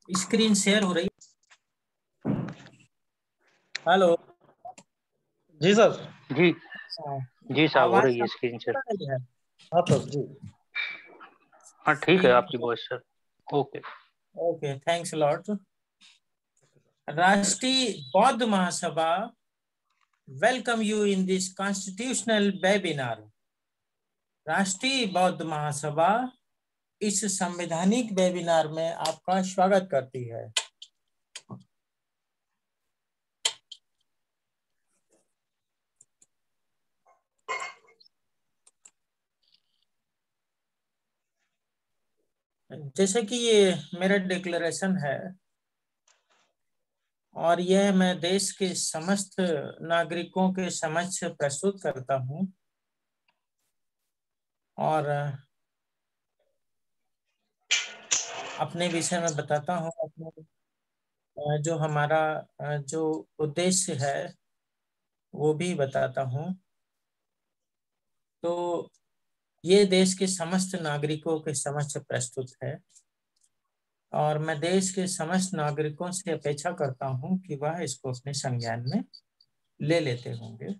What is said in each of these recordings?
Screen share हो रही। Hello जी sir. जी जी साहब, हो आवाज रही है स्क्रीन शेयर। रही है? हाँ सर जी। हाँ ठीक है, आपकी voice sir. Okay okay, thanks lot. Rashtriya Bauddh Mahasabha welcome you in this constitutional webinar. Rashtriya Bauddh महासभा इस संवैधानिक वेबिनार में आपका स्वागत करती है। जैसे कि ये मेरा डिक्लेरेशन है और यह मैं देश के समस्त नागरिकों के समक्ष प्रस्तुत करता हूं और अपने विषय में बताता हूं। अपने जो हमारा जो उद्देश्य है वो भी बताता हूं। तो ये देश के समस्त नागरिकों के समक्ष प्रस्तुत है और मैं देश के समस्त नागरिकों से अपेक्षा करता हूं कि वह इसको अपने संज्ञान में ले लेते होंगे।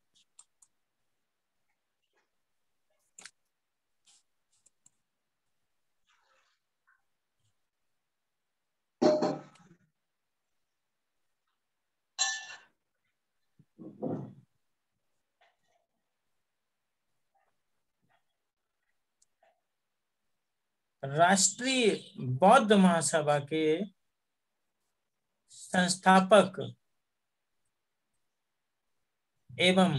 राष्ट्रीय बौद्ध महासभा के संस्थापक एवं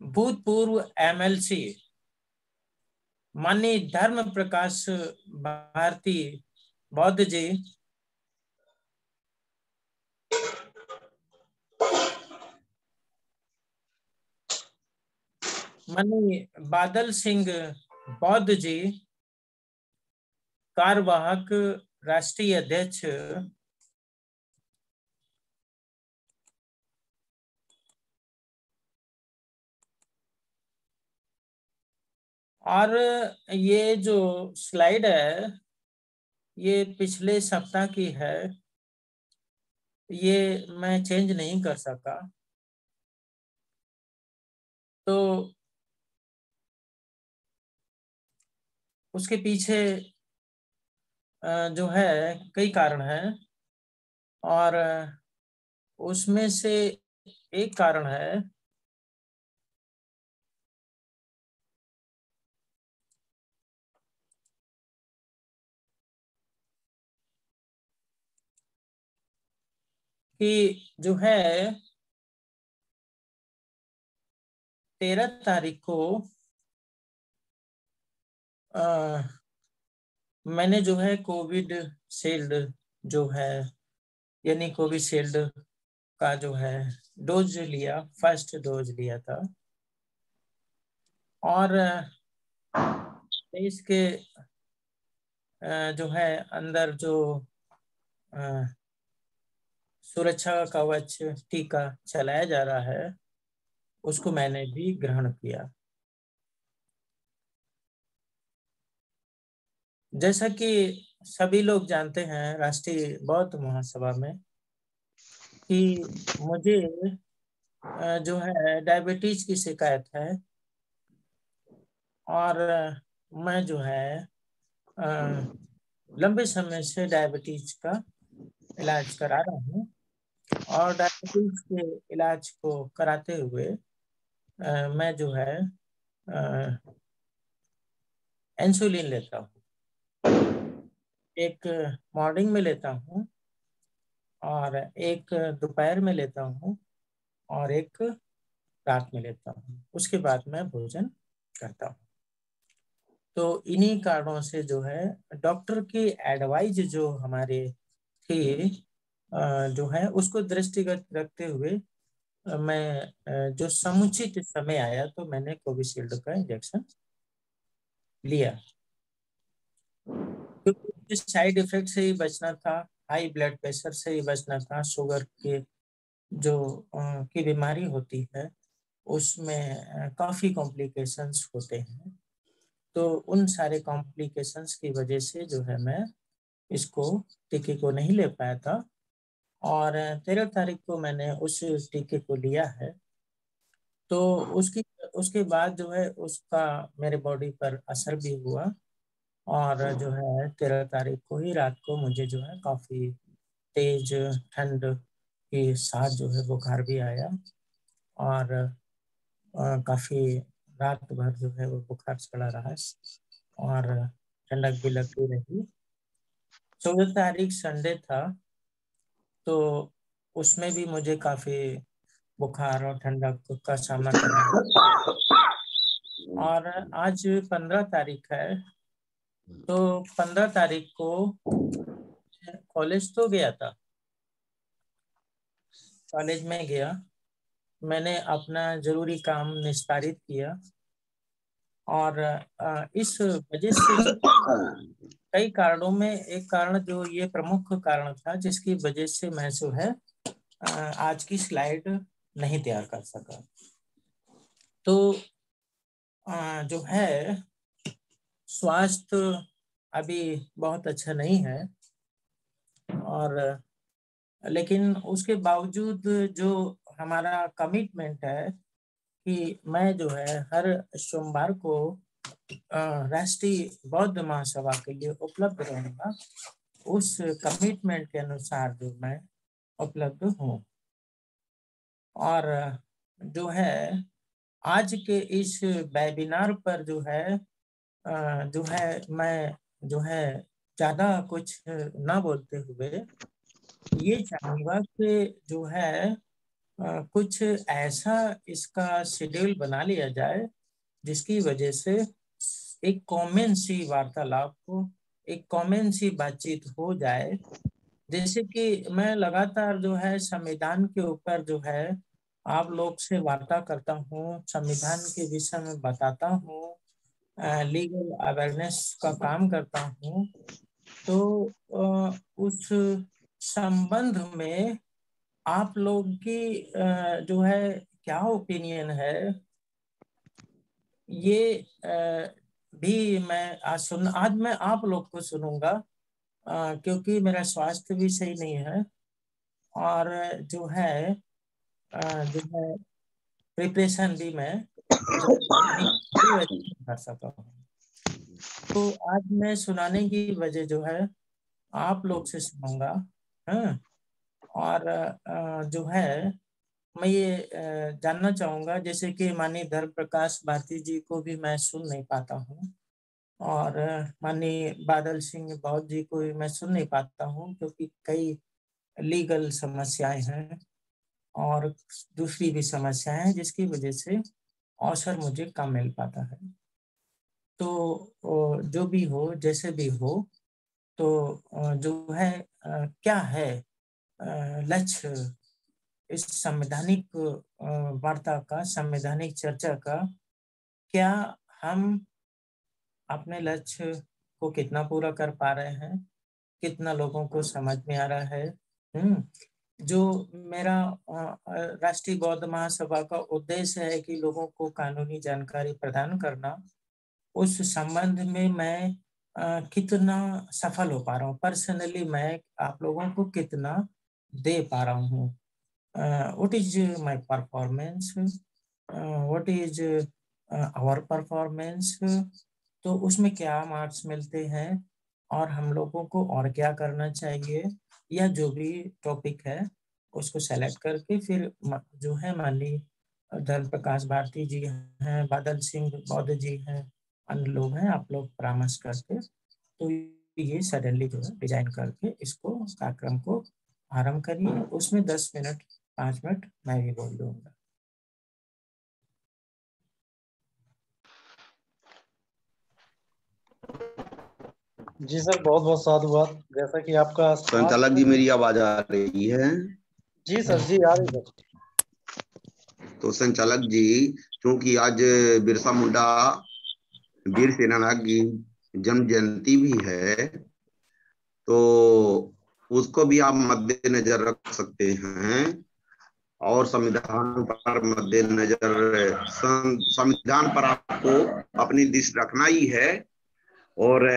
भूतपूर्व एमएलसी माननीय धर्म प्रकाश भारती बौद्ध जी माननीय बादल सिंह बौद्ध जी कार्यवाहक राष्ट्रीय अध्यक्ष, और ये जो स्लाइड है ये पिछले सप्ताह की है, ये मैं चेंज नहीं कर सका। तो उसके पीछे जो है कई कारण हैं और उसमें से एक कारण है कि जो है 13 तारीख को मैंने जो है कोविड शील्ड जो है यानी कोविशील्ड का जो है डोज लिया, फर्स्ट डोज लिया था और देश के जो है अंदर जो सुरक्षा कवच टीका चलाया जा रहा है उसको मैंने भी ग्रहण किया। जैसा कि सभी लोग जानते हैं राष्ट्रीय बौद्ध महासभा में कि मुझे जो है डायबिटीज की शिकायत है और मैं जो है लंबे समय से डायबिटीज का इलाज करा रहा हूँ और डायबिटीज के इलाज को कराते हुए मैं जो है इंसुलिन लेता हूँ। एक मॉर्निंग में लेता हूँ और एक दोपहर में लेता हूँ और एक रात में लेता हूँ। उसके बाद मैं भोजन करता हूँ। तो इन्हीं कारणों से जो है डॉक्टर की एडवाइस जो हमारे थे जो है उसको दृष्टिगत रखते हुए मैं जो समुचित समय आया तो मैंने कोविशील्ड का इंजेक्शन लिया, क्योंकि साइड इफेक्ट से ही बचना था, हाई ब्लड प्रेशर से ही बचना था, शुगर के जो की बीमारी होती है उसमें काफी कॉम्प्लिकेशंस होते हैं। तो उन सारे कॉम्प्लिकेशंस की वजह से जो है मैं इसको टीके को नहीं ले पाया था, और 13 तारीख को मैंने उस टीके को लिया है। तो उसकी उसके बाद जो है उसका मेरे बॉडी पर असर भी हुआ, और जो है 13 तारीख को ही रात को मुझे जो है काफी तेज ठंड के साथ जो है बुखार भी आया, और काफी रात भर जो है वो बुखार चढ़ा रहा, और ठंडक भी लगती रही। 14 तारीख संडे था, तो उसमें भी मुझे काफी बुखार और ठंडक का सामना करना पड़ा। और आज 15 तारीख है, तो 15 तारीख को कॉलेज तो गया था, कॉलेज में गया, मैंने अपना जरूरी काम निस्तारित किया, और इस वजह से कई कारणों में एक कारण जो ये प्रमुख कारण था जिसकी वजह से मैं जो है आज की स्लाइड नहीं तैयार कर सका। तो जो है स्वास्थ्य अभी बहुत अच्छा नहीं है, और लेकिन उसके बावजूद जो हमारा कमिटमेंट है कि मैं जो है हर सोमवार को राष्ट्रीय बौद्ध महासभा के लिए उपलब्ध रहूंगा, उस कमिटमेंट के अनुसार जो मैं उपलब्ध हूँ। और जो है आज के इस वेबिनार पर जो है मैं जो है ज्यादा कुछ ना बोलते हुए ये चाहूंगा कि जो है कुछ ऐसा इसका शेड्यूल बना लिया जाए जिसकी वजह से एक कॉमन सी वार्तालाप हो, एक कॉमन सी बातचीत हो जाए। जैसे कि मैं लगातार जो है संविधान के ऊपर जो है आप लोग से वार्ता करता हूँ, संविधान के विषय में बताता हूँ, लीगल अवेयरनेस का काम करता हूँ। तो उस संबंध में आप लोग की जो है क्या ओपिनियन है, ये भी मैं आज मैं आप लोग को सुनूंगा, क्योंकि मेरा स्वास्थ्य भी सही नहीं है, और जो है प्रिपरेशन भी मैं जो नहीं कर सका हूँ। तो आज मैं सुनाने की वजह जो है आप लोग से सुनूंगा। हाँ, और जो है मैं ये जानना चाहूंगा, जैसे कि माननीय धर्म प्रकाश भारती जी को भी मैं सुन नहीं पाता हूँ, और माननीय बादल सिंह बौद्ध जी को भी मैं सुन नहीं पाता हूँ, क्योंकि कई लीगल समस्याएं हैं और दूसरी भी समस्याएं हैं जिसकी वजह से अवसर मुझे कम मिल पाता है। तो जो भी हो, जैसे भी हो, तो जो है क्या है लक्ष्य इस संवैधानिक वार्ता का, संवैधानिक चर्चा का, क्या हम अपने लक्ष्य को कितना पूरा कर पा रहे हैं, कितना लोगों को समझ में आ रहा है। जो मेरा राष्ट्रीय बौद्ध महासभा का उद्देश्य है कि लोगों को कानूनी जानकारी प्रदान करना, उस संबंध में मैं कितना सफल हो पा रहा हूँ, पर्सनली मैं आप लोगों को कितना दे पा रहा हूँ, what is my performance, what is our performance, तो उसमें क्या मार्क्स मिलते हैं और हम लोगों को और क्या करना चाहिए, या जो भी टॉपिक है उसको सेलेक्ट करके फिर जो है माननीय धर्म प्रकाश भारती जी हैं, बादल सिंह बौद्ध जी हैं, अन्य लोग हैं, आप लोग परामर्श करके तो ये सडनली जो है डिजाइन करके इसको कार्यक्रम को आरंभ करिए। उसमें 10 मिनट 5 मिनट मैं भी बोल दूंगा। जी सर, बहुत बहुत साधुवाद। जैसा कि आपका संचालक जी, मेरी आवाज आ रही है? जी सर, जी आ रही सर। तो संचालक जी, क्योंकि आज बिरसा मुंडा वीर सेनानायक की जन्म जयंती भी है, तो उसको भी आप मद्देनजर रख सकते हैं। और संविधान पर मद्देनजर संविधान पर आपको अपनी दृष्टि रखना ही है। और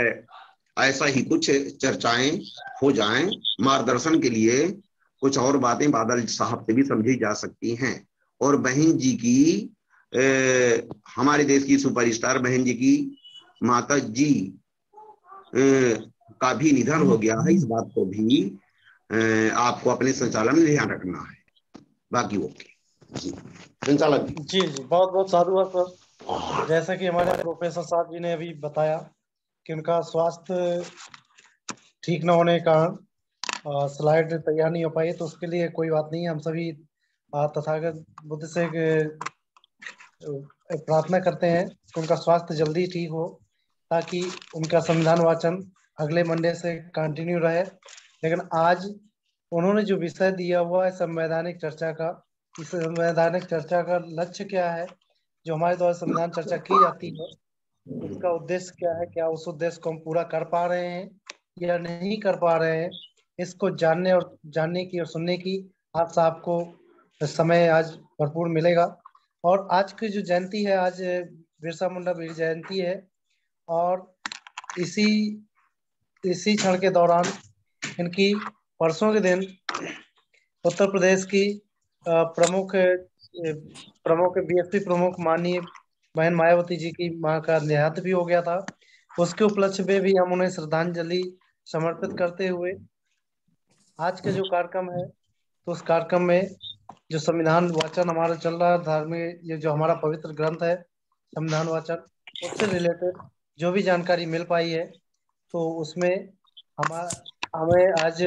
ऐसा ही कुछ चर्चाएं हो जाएं, मार्गदर्शन के लिए कुछ और बातें बादल साहब से भी समझी जा सकती हैं। और बहन जी की हमारे देश की सुपरस्टार बहन जी की माता जी का भी निधन हो गया है। इस बात को भी आपको अपने संचालन में ध्यान रखना है। बाकी ओके जी संचालक जी। जी जी, बहुत बहुत साधुवाद सर। जैसा कि हमारे प्रोफेसर साहब जी ने अभी बताया कि उनका स्वास्थ्य ठीक न होने के कारण स्लाइड तैयार नहीं हो पाई, तो उसके लिए कोई बात नहीं है। हम सभी तथागत बुद्ध से प्रार्थना करते हैं कि उनका स्वास्थ्य जल्दी ठीक हो, ताकि उनका संविधान वाचन अगले मंडे से कंटिन्यू रहे। लेकिन आज उन्होंने जो विषय दिया हुआ है संवैधानिक चर्चा का, इस संवैधानिक चर्चा का लक्ष्य क्या है, जो हमारे द्वारा संविधान चर्चा की जाती है, उसका उद्देश्य क्या है, क्या उस उद्देश्य को हम पूरा कर पा रहे हैं या नहीं कर पा रहे हैं, इसको जानने की और सुनने की आप साहब को समय आज भरपूर मिलेगा। और आज की जो जयंती है, आज बिरसा मुंडा वीर जयंती है। और इसी इसी क्षण के दौरान इनकी परसों के दिन उत्तर प्रदेश की प्रमुख बीएसपी प्रमुख माननीय बहन मायावती जी की मां का देहांत भी हो गया था। उसके उपलक्ष्य में भी हम उन्हें श्रद्धांजलि समर्पित करते हुए आज के जो कार्यक्रम है, तो उस कार्यक्रम में जो संविधान वाचन हमारा चल रहा है, धार्मिक ये जो हमारा पवित्र ग्रंथ है संविधान वाचन, उससे रिलेटेड जो भी जानकारी मिल पाई है, तो उसमें हमें आज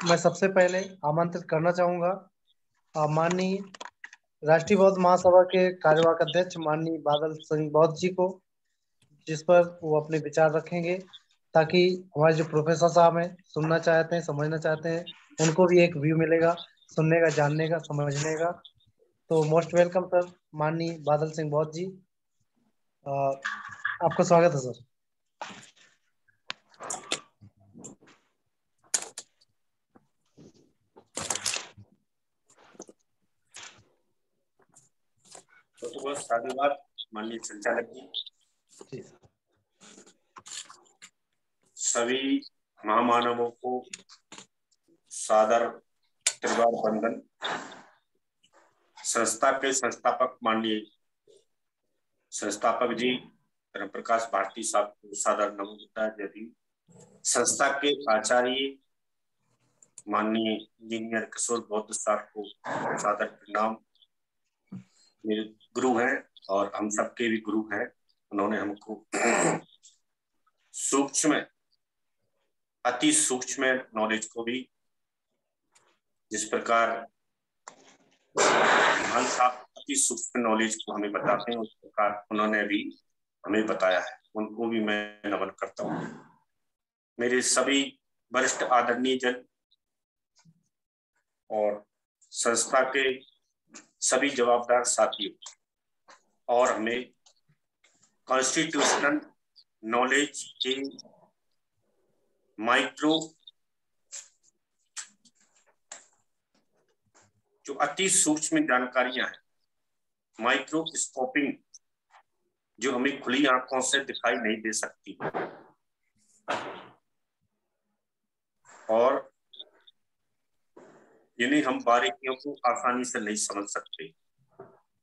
मैं सबसे पहले आमंत्रित करना चाहूँगा माननीय राष्ट्रीय बौद्ध महासभा के कार्यवाहक अध्यक्ष माननीय बादल सिंह बौद्ध जी को, जिस पर वो अपने विचार रखेंगे, ताकि हमारे जो प्रोफेसर साहब हैं सुनना चाहते हैं, समझना चाहते हैं, उनको भी एक व्यू मिलेगा सुनने का, जानने का, समझने का। तो मोस्ट वेलकम सर, माननीय बादल सिंह बौद्ध जी, आपका स्वागत है सर। तो बहुत साधुवाद माननीय संचालक जी। सभी महामानवों को सादर त्रिवार वंदन। संस्था के संस्थापक माननीय संस्थापक जी प्रकाश भारती साहब को सादर नमो यदि संस्था के आचार्य माननीय इंजीनियर किशोर बौद्ध साहब को सादर प्रणाम। मेरे गुरु हैं और हम सबके भी गुरु हैं। उन्होंने हमको सूक्ष्म, अति सूक्ष्म नॉलेज को भी, जिस प्रकार मान साहब अति सूक्ष्म नॉलेज को हमें बताते हैं, उस प्रकार उन्होंने भी हमें बताया है। उनको भी मैं नमन करता हूँ। मेरे सभी वरिष्ठ आदरणीय जन और संस्था के सभी जवाबदार साथियों और हमें कॉन्स्टिट्यूशनल नॉलेज के माइक्रो जो अति सूक्ष्म जानकारियां हैं, माइक्रोस्कोपिंग, जो हमें खुली आंखों से दिखाई नहीं दे सकती और जिन्हें हम बारीकियों को आसानी से नहीं समझ सकते,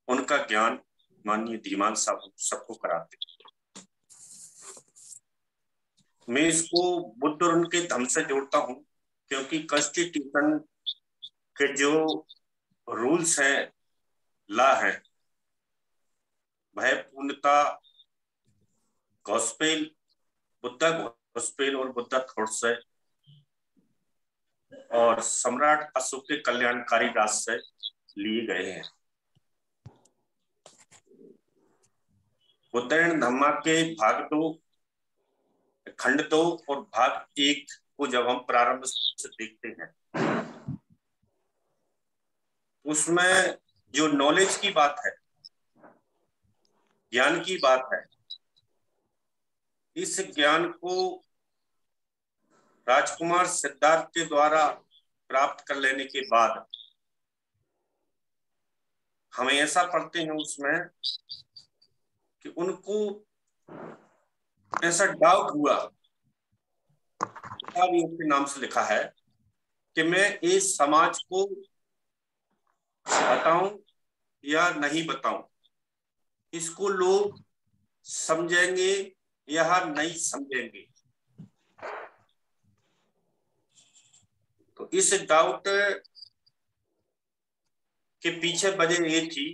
उनका ज्ञान माननीय धीमान साहब सबको कराते। मैं इसको बुद्ध और उनके धर्म से जोड़ता हूं, क्योंकि कॉन्स्टिट्यूशन के जो रूल्स हैं, लॉ है, वह पूर्णता गॉस्पेल, बुद्धा गॉस्पेल और बुद्धा थॉट्स से और सम्राट अशोक के कल्याणकारी राज से लिए गए हैं। बुद्धयन धम्मा के भाग 2 खंड 2 और भाग 1 को जब हम प्रारंभ से देखते हैं, उसमें जो नॉलेज की बात है, ज्ञान की बात है, इस ज्ञान को राजकुमार सिद्धार्थ के द्वारा प्राप्त कर लेने के बाद हम ऐसा पढ़ते हैं उसमें कि उनको ऐसा डाउट हुआ, उसके नाम से लिखा है कि मैं इस समाज को बताऊं या नहीं बताऊं, इसको लोग समझेंगे या नहीं समझेंगे। तो इस डाउट के पीछे वजह ये थी,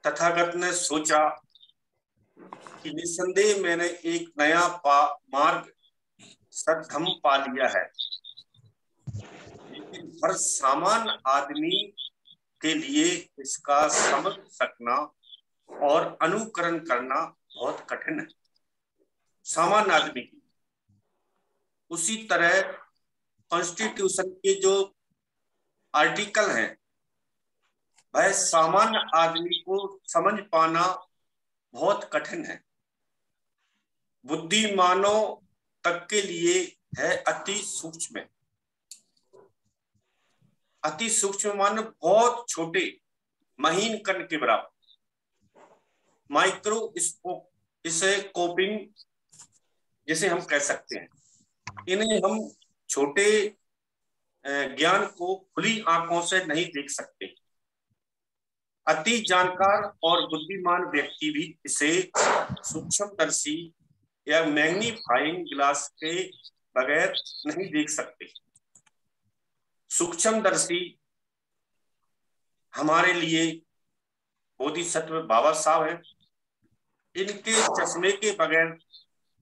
तथागत ने सोचा कि निस्संदेह मैंने एक नया मार्ग सद्धम पा लिया है, लेकिन हर सामान्य आदमी के लिए इसका समझ सकना और अनुकरण करना बहुत कठिन है, सामान्य आदमी की। उसी तरह कॉन्स्टिट्यूशन के जो आर्टिकल हैं, वह सामान्य आदमी को समझ पाना बहुत कठिन है, बुद्धिमानों तक के लिए है अति सूक्ष्म। अति सूक्ष्म मान बहुत छोटे महीन कण के बराबर, माइक्रोस्कोप, इसे कोपिंग जिसे हम कह सकते हैं। इन्हें हम छोटे ज्ञान को खुली आंखों से नहीं देख सकते। अति जानकार और बुद्धिमान व्यक्ति भी इसे सूक्ष्मदर्शी या मैग्नीफाइंग ग्लास के बगैर नहीं देख सकते। सूक्ष्मदर्शी हमारे लिए बोधिसत्व बाबा साहब हैं। इनके चश्मे के बगैर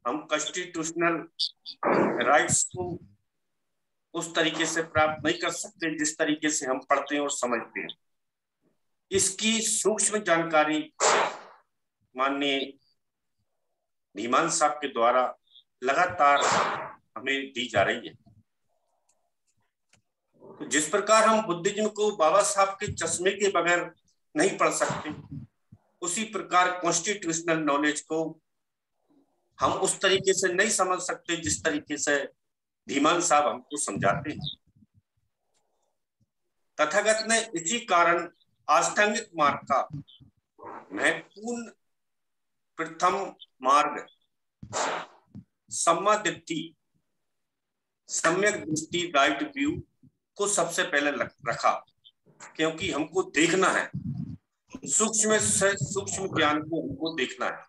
हम कॉन्स्टिट्यूशनल राइट्स को उस तरीके से प्राप्त नहीं कर सकते जिस तरीके से हम पढ़ते हैं और समझते हैं। इसकी सूक्ष्म जानकारी माननीय धीमान साहब के द्वारा लगातार हमें दी जा रही है। तो जिस प्रकार हम बुद्धिज्म को बाबा साहब के चश्मे के बगैर नहीं पढ़ सकते, उसी प्रकार कॉन्स्टिट्यूशनल नॉलेज को हम उस तरीके से नहीं समझ सकते जिस तरीके से धीमान साहब हमको समझाते हैं। तथागत ने इसी कारण अष्टांगिक मार्ग का महत्वपूर्ण प्रथम मार्ग सम्मादित्ति, सम्यक दृष्टि, राइट व्यू को सबसे पहले रखा, क्योंकि हमको देखना है, सूक्ष्म से सूक्ष्म ज्ञान को हमको देखना है।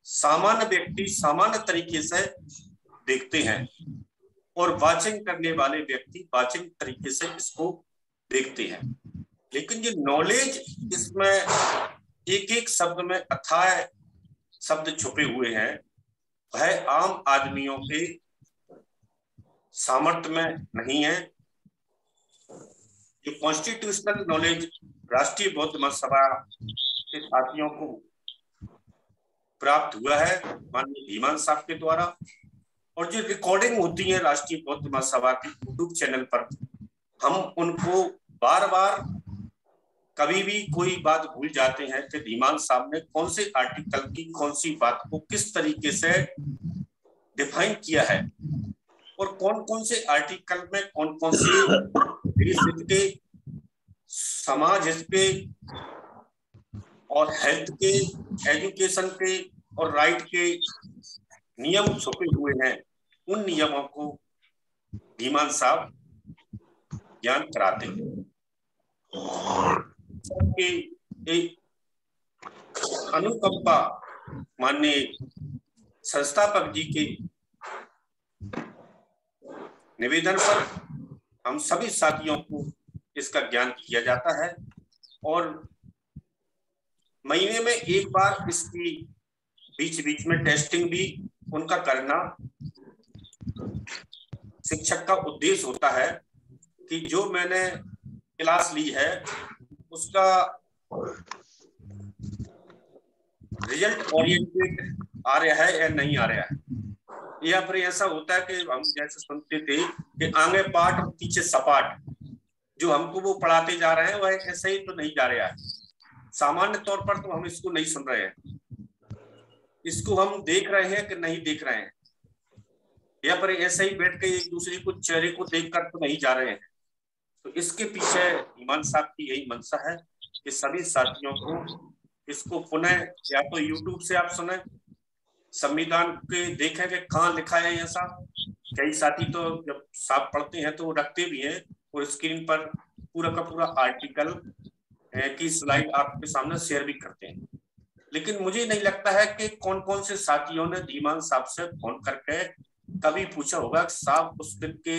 सामान्य व्यक्ति सामान्य तरीके से देखते हैं और वाचिंग करने वाले व्यक्ति वाचिंग तरीके से इसको देखते हैं। लेकिन ये नॉलेज, इसमें एक एक शब्द में अथाह शब्द छुपे हुए हैं, वह आम आदमियों के सामर्थ्य में नहीं है। ये कॉन्स्टिट्यूशनल नॉलेज राष्ट्रीय बौद्ध महासभा के साथियों को प्राप्त हुआ है माननीय धीमान साहब के द्वारा, और जो रिकॉर्डिंग होती है राष्ट्रीय बौद्ध महासभा के यूट्यूब चैनल पर, हम उनको बार बार कभी भी कोई बात भूल जाते हैं कि धीमान साहब ने कौन से आर्टिकल की कौन सी बात को किस तरीके से डिफाइन किया है और कौन कौन से आर्टिकल में कौन कौन से देश हित के, समाज हित के और हेल्थ के, एजुकेशन के और राइट के नियम छुपे हुए हैं। उन नियमों को धीमान साहब ज्ञान कराते हैं। एक अनुकंपा माननीय संस्थापक जी के निवेदन पर हम सभी साथियों को इसका ज्ञान किया जाता है, और महीने में एक बार इसकी बीच बीच में टेस्टिंग भी उनका करना शिक्षक का उद्देश्य होता है कि जो मैंने क्लास ली है उसका रिजल्ट ओरिएंटेड आ रहा है या नहीं आ रहा है, या फिर ऐसा होता है कि हम जैसे सुनते थे कि आगे पाठ पीछे सपाट, जो हमको वो पढ़ाते जा रहे हैं वह ऐसे ही तो नहीं जा रहा है। सामान्य तौर पर तो हम इसको नहीं सुन रहे हैं, इसको हम देख रहे हैं कि नहीं देख रहे हैं, या फिर ऐसे ही बैठ के एक दूसरे को चेहरे को देखकर तो नहीं जा रहे हैं। तो इसके पीछे ईमान साहब की यही मंशा है कि सभी साथियों को इसको पुनः या तो YouTube से आप सुने, संविधान के देखें कि कहाँ लिखा है ऐसा। कई साथी तो जब साफ पढ़ते हैं तो वो रखते भी हैं और स्क्रीन पर पूरा का पूरा आर्टिकल की स्लाइड आपके सामने शेयर भी करते हैं। लेकिन मुझे नहीं लगता है कि कौन कौन से साथियों ने धीमान साहब से फोन करके कभी पूछा होगा साहब उस दिन के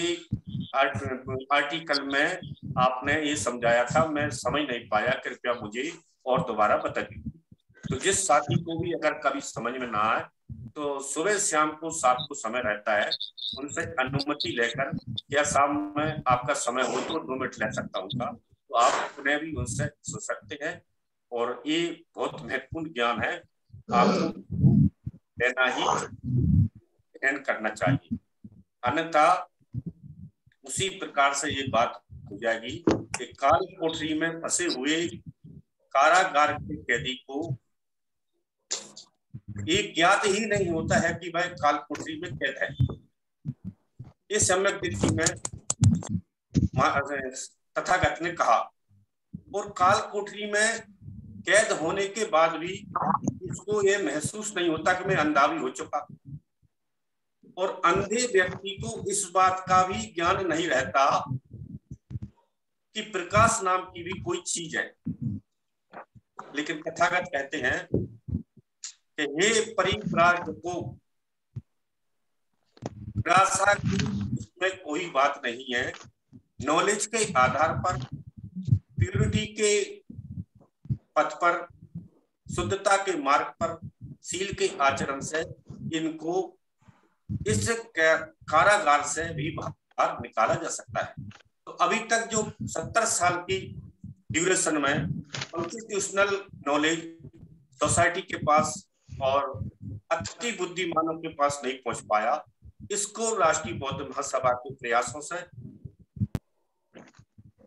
आर्टिकल में आपने ये समझाया था, मैं समझ नहीं पाया, कृपया मुझे और दोबारा बता दीजिए। तो जिस साथी को भी अगर कभी समझ में ना आए तो सुबह शाम को साथ को समय रहता है, उनसे अनुमति लेकर क्या साहब मैं आपका समय हो तो 2 मिनट ले सकता हूँ का, तो आप उन्हें भी उनसे सुन सकते हैं। और ये बहुत महत्वपूर्ण ज्ञान है, आपको लेना ही एंड करना चाहिए, अन्यथा उसी प्रकार से ये बात हो जाएगी कि काल कोठरी में फंसे हुए कारागार के कैदी को ये ज्ञात ही नहीं होता है कि भाई काल कोठरी में कैद है। इस सम्यक दृष्टि में तथागत ने कहा, और काल कोठरी में कैद होने के बाद भी उसको ये महसूस नहीं होता कि मैं अंधा भी हो चुका, और अंधे व्यक्ति को इस बात का भी ज्ञान नहीं रहता कि प्रकाश नाम की भी कोई चीज है। लेकिन तथागत कहते हैं कि हे परिव्राज को, निराशा की इसमें कोई बात नहीं है। नॉलेज के आधार पर, प्यूरिटी के पथ पर, शुद्धता के मार्ग पर, सील के आचरण से इनको इस कारागार से भी बाहर निकाला जा सकता है। तो अभी तक जो 70 साल की ड्यूरेशन में कॉन्स्टिट्यूशनल नॉलेज सोसाइटी के पास और अति बुद्धिमानों के पास नहीं पहुंच पाया, इसको राष्ट्रीय बौद्ध महासभा के प्रयासों से,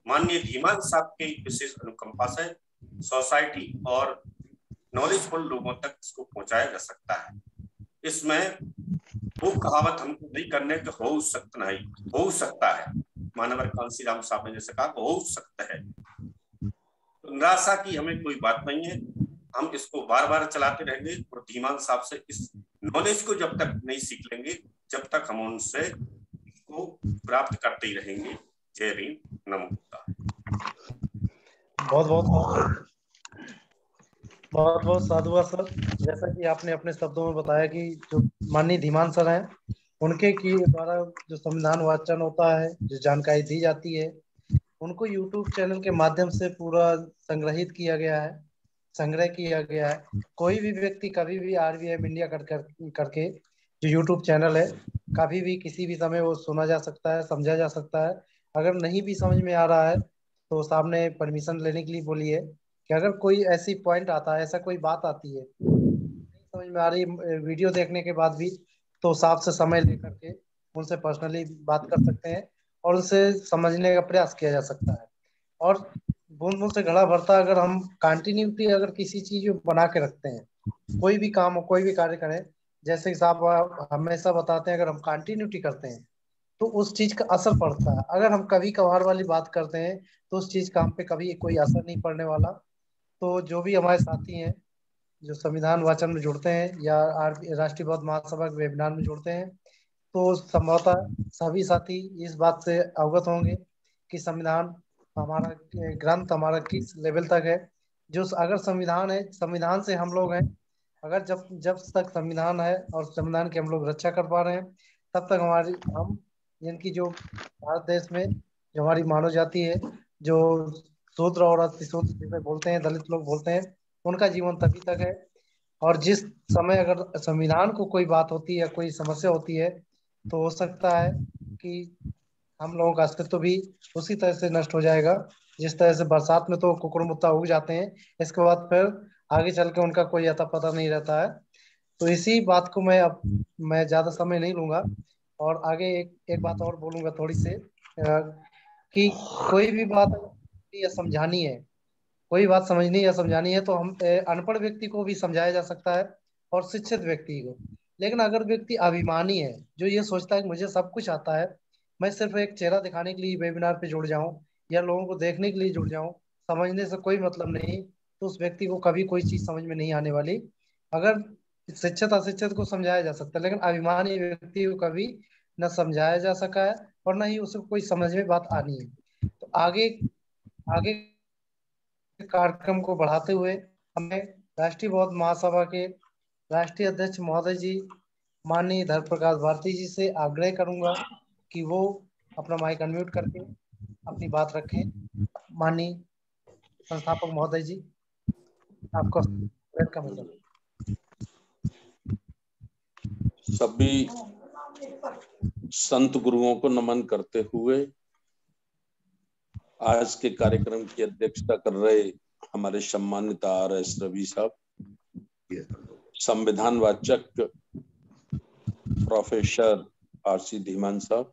माननीय धीमान साहब के विशेष अनुकंपा से सोसाइटी और नॉलेजफुल लोगों तक इसको पहुंचाया जा सकता है। इसमें वो कहावत हमको नहीं करने के हो सकता नहीं, हो सकता है, मानवर कांसी राम साहब ने जैसे कहा हो सकता है। तो निराशा की हमें कोई बात नहीं है, हम इसको बार बार चलाते रहेंगे और धीमान साहब से इस नॉलेज को जब तक नहीं सीख लेंगे, जब तक हम उनसे इसको प्राप्त करते ही रहेंगे। जय भीम, नमो बुद्धाय। बहुत बहुत साधुवाद सर। जैसा कि आपने अपने शब्दों में बताया कि जो माननीय धीमान सर हैं, उनके की द्वारा जो संविधान वाचन होता है, जो जानकारी दी जाती है, उनको यूट्यूब चैनल के माध्यम से पूरा संग्रहित किया गया है, संग्रह किया गया है। कोई भी व्यक्ति कभी भी RVM इंडिया करके जो यूट्यूब चैनल है, कभी भी किसी भी समय वो सुना जा सकता है, समझा जा सकता है। अगर नहीं भी समझ में आ रहा है तो सामने परमिशन लेने के लिए बोलिए कि अगर कोई ऐसी पॉइंट आता है, ऐसा कोई बात आती है नहीं समझ में आ रही वीडियो देखने के बाद भी, तो साफ से समय लेकर के उनसे पर्सनली बात कर सकते हैं और उनसे समझने का प्रयास किया जा सकता है। और बूंद बूंद से घड़ा भरता, अगर हम कंटिन्यूटी अगर किसी चीज में बना के रखते हैं, कोई भी काम हो, कोई भी कार्य करें, जैसे कि साहब हमेशा बताते हैं, अगर हम कंटिन्यूटी करते हैं तो उस चीज का असर पड़ता है। अगर हम कभी कभार वाली बात करते हैं तो उस चीज का हम पे कभी कोई असर नहीं पड़ने वाला। तो जो भी हमारे साथी हैं जो संविधान वाचन में जुड़ते हैं या राष्ट्रीय बौद्ध महासभा के वेबिनार में जुड़ते हैं, तो संभवतः सभी साथी इस बात से अवगत होंगे कि संविधान हमारा ग्रंथ हमारा किस लेवल तक है। जो अगर संविधान है, संविधान से हम लोग हैं, अगर जब जब तक संविधान है और संविधान की हम लोग रक्षा कर पा रहे हैं, तब तक हमारी हम जिनकी जो भारत देश में जो हमारी मानव जाति है, जो शूद्र और अतिशूद्र जिसे बोलते हैं, दलित लोग बोलते हैं, उनका जीवन तभी तक है। और जिस समय अगर संविधान को कोई बात होती है या कोई समस्या होती है, तो हो सकता है कि हम लोगों का अस्तित्व भी उसी तरह से नष्ट हो जाएगा। जिस तरह से बरसात में तो कुकुर मुत्ता उग जाते हैं, इसके बाद फिर आगे चल के उनका कोई अता पता नहीं रहता है। तो इसी बात को मैं ज्यादा समय नहीं लूंगा और आगे एक बात और बोलूंगा थोड़ी सी, कि कोई भी बात या समझानी है, कोई बात समझनी या समझानी है तो हम अनपढ़ व्यक्ति को भी समझाया जा सकता है और शिक्षित व्यक्ति को। लेकिन अगर व्यक्ति अभिमानी है, जो ये सोचता है कि मुझे सब कुछ आता है, मैं सिर्फ एक चेहरा दिखाने के लिए वेबिनार पे जुड़ जाऊं या लोगों को देखने के लिए जुड़ जाऊं, समझने से कोई मतलब नहीं, तो उस व्यक्ति को कभी कोई चीज समझ में नहीं आने वाली। अगर शिक्षित अशिक्षित को समझाया जा सकता है, लेकिन अभिमानी व्यक्ति को कभी न समझाया जा सका है और न ही उसको कोई समझ में बात आनी है। तो आगे आगे कार्यक्रम को बढ़ाते हुए हमें राष्ट्रीय बौद्ध महासभा के राष्ट्रीय अध्यक्ष महोदय जी माननीय धर्म प्रकाश भारती जी से आग्रह करूंगा कि वो अपना माइक अनम्यूट करके अपनी बात रखें। माननीय संस्थापक महोदय जी, आपका वेलकम है सर। सभी संत गुरुओं को नमन करते हुए आज के कार्यक्रम की अध्यक्षता कर रहे हमारे सम्मानित RS रवि साहब, संविधान वाचक प्रोफेसर RC धीमान साहब,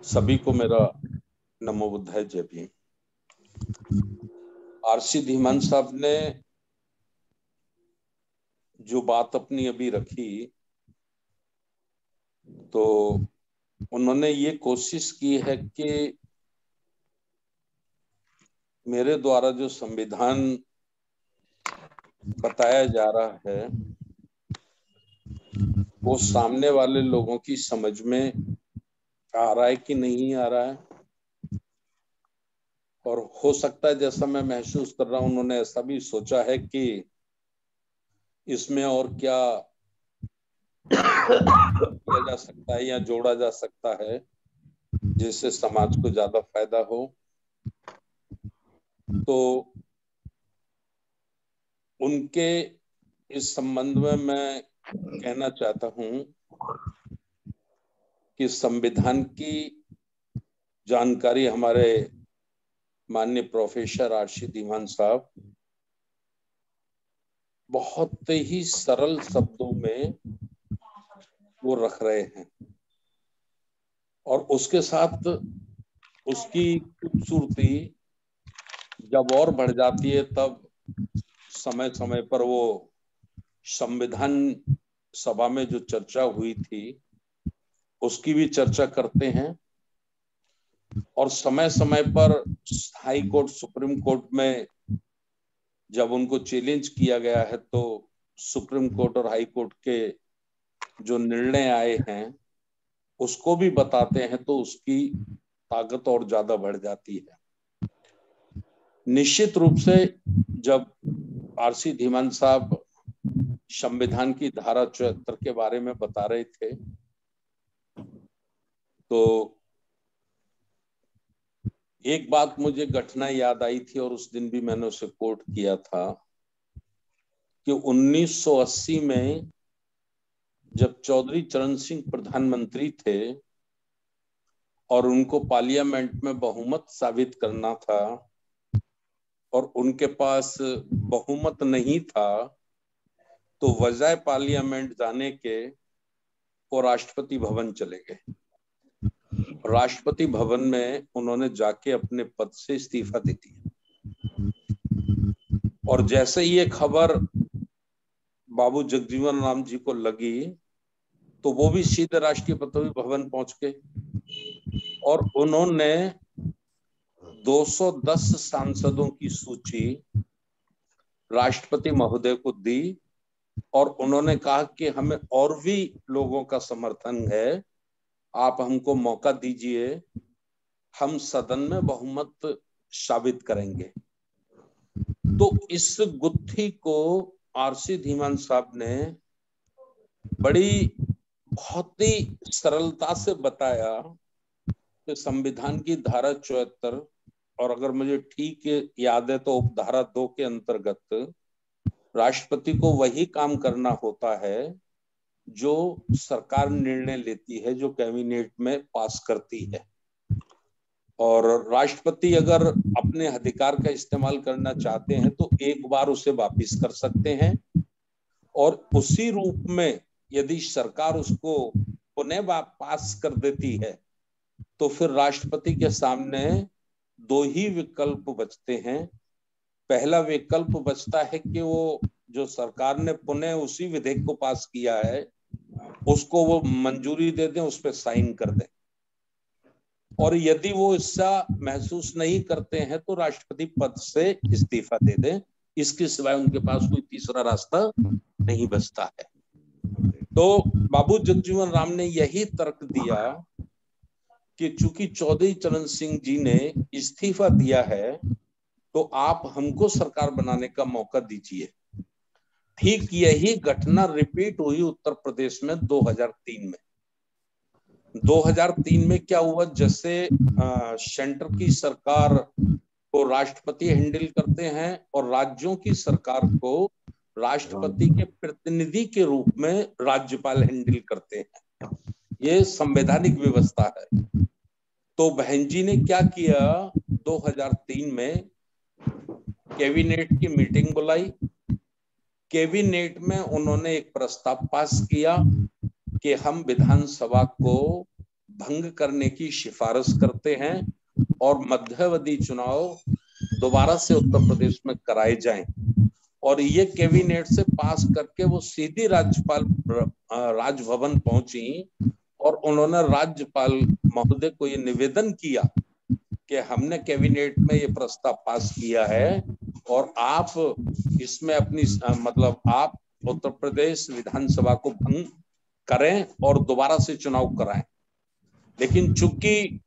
सभी को मेरा नमो बुद्धाय जय भीम। RC धीमान साहब ने जो बात अपनी अभी रखी, तो उन्होंने ये कोशिश की है कि मेरे द्वारा जो संविधान बताया जा रहा है वो सामने वाले लोगों की समझ में आ रहा है कि नहीं आ रहा है। और हो सकता है, जैसा मैं महसूस कर रहा हूं, उन्होंने ऐसा भी सोचा है कि इसमें और क्या किया जा सकता है या जोड़ा जा सकता है जिससे समाज को ज्यादा फायदा हो। तो उनके इस संबंध में मैं कहना चाहता हूं कि संविधान की जानकारी हमारे माननीय प्रोफेसर RC धीमान साहब बहुत ही सरल शब्दों में वो रख रहे हैं और उसके साथ उसकी खूबसूरती जब और बढ़ जाती है तब समय समय पर वो संविधान सभा में जो चर्चा हुई थी उसकी भी चर्चा करते हैं। और समय समय पर हाई कोर्ट, सुप्रीम कोर्ट में जब उनको चैलेंज किया गया है तो सुप्रीम कोर्ट और हाई कोर्ट के जो निर्णय आए हैं उसको भी बताते हैं, तो उसकी ताकत और ज्यादा बढ़ जाती है। निश्चित रूप से जब RC धीमान साहब संविधान की धारा 74 के बारे में बता रहे थे तो एक बात मुझे घटना याद आई थी और उस दिन भी मैंने उसे कोट किया था कि 1980 में जब चौधरी चरण सिंह प्रधानमंत्री थे और उनको पार्लियामेंट में बहुमत साबित करना था और उनके पास बहुमत नहीं था, तो बजाय पार्लियामेंट जाने के वो राष्ट्रपति भवन चले गए। राष्ट्रपति भवन में उन्होंने जाके अपने पद से इस्तीफा दे दिया और जैसे ही ये खबर बाबू जगजीवन राम जी को लगी तो वो भी सीधे राष्ट्रपति भवन पहुंच गए और उन्होंने 210 सांसदों की सूची राष्ट्रपति महोदय को दी और उन्होंने कहा कि हमें और भी लोगों का समर्थन है, आप हमको मौका दीजिए, हम सदन में बहुमत साबित करेंगे। तो इस गुत्थी को RC धीमान साहब ने बड़ी बहुत ही सरलता से बताया कि संविधान की धारा 74 और अगर मुझे ठीक याद है तो उपधारा 2 के अंतर्गत राष्ट्रपति को वही काम करना होता है जो सरकार निर्णय लेती है, जो कैबिनेट में पास करती है। और राष्ट्रपति अगर अपने अधिकार का इस्तेमाल करना चाहते हैं तो एक बार उसे वापिस कर सकते हैं, और उसी रूप में यदि सरकार उसको पुनः पास कर देती है तो फिर राष्ट्रपति के सामने दो ही विकल्प बचते हैं। पहला विकल्प बचता है कि वो जो सरकार ने पुनः उसी विधेयक को पास किया है उसको वो मंजूरी दे दें, उस पर साइन कर दें, और यदि वो इसका महसूस नहीं करते हैं तो राष्ट्रपति पद से इस्तीफा दे दें। इसके सिवाय उनके पास कोई तीसरा रास्ता नहीं बचता है। तो बाबू जगजीवन राम ने यही तर्क दिया कि चूंकि चौधरी चरण सिंह जी ने इस्तीफा दिया है तो आप हमको सरकार बनाने का मौका दीजिए। ठीक यही घटना रिपीट हुई उत्तर प्रदेश में 2003 में। 2003 में क्या हुआ, जैसे सेंटर की सरकार को राष्ट्रपति हैंडल करते हैं और राज्यों की सरकार को राष्ट्रपति के प्रतिनिधि के रूप में राज्यपाल हैंडल करते हैं। ये संवैधानिक व्यवस्था है। तो बहन जी ने क्या किया, 2003 में कैबिनेट की मीटिंग बुलाई। कैबिनेट में उन्होंने एक प्रस्ताव पास किया कि हम विधानसभा को भंग करने की सिफारिश करते हैं और मध्यावधि चुनाव दोबारा से उत्तर प्रदेश में कराए जाएं। और ये कैबिनेट से पास करके वो सीधी राज्यपाल राजभवन पहुंची और उन्होंने राज्यपाल महोदय को ये निवेदन किया कि हमने कैबिनेट में ये प्रस्ताव पास किया है और आप इसमें अपनी मतलब आप उत्तर प्रदेश विधानसभा को भंग करें और दोबारा से चुनाव कराएं। लेकिन चूंकि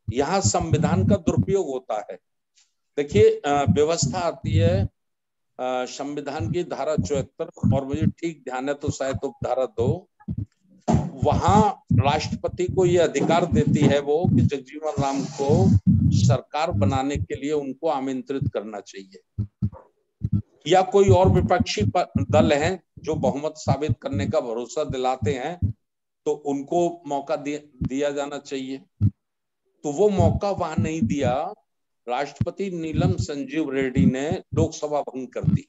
यहाँ संविधान का दुरुपयोग होता है। देखिए व्यवस्था आती है संविधान की धारा 74 और मुझे ठीक ध्यान है तो शायद उपधारा 2, वहां राष्ट्रपति को यह अधिकार देती है वो कि जगजीवन राम को सरकार बनाने के लिए उनको आमंत्रित करना चाहिए, या कोई और विपक्षी दल हैं जो बहुमत साबित करने का भरोसा दिलाते हैं तो उनको मौका दिया जाना चाहिए। तो वो मौका वहां नहीं दिया। राष्ट्रपति नीलम संजीव रेड्डी ने लोकसभा भंग कर दी।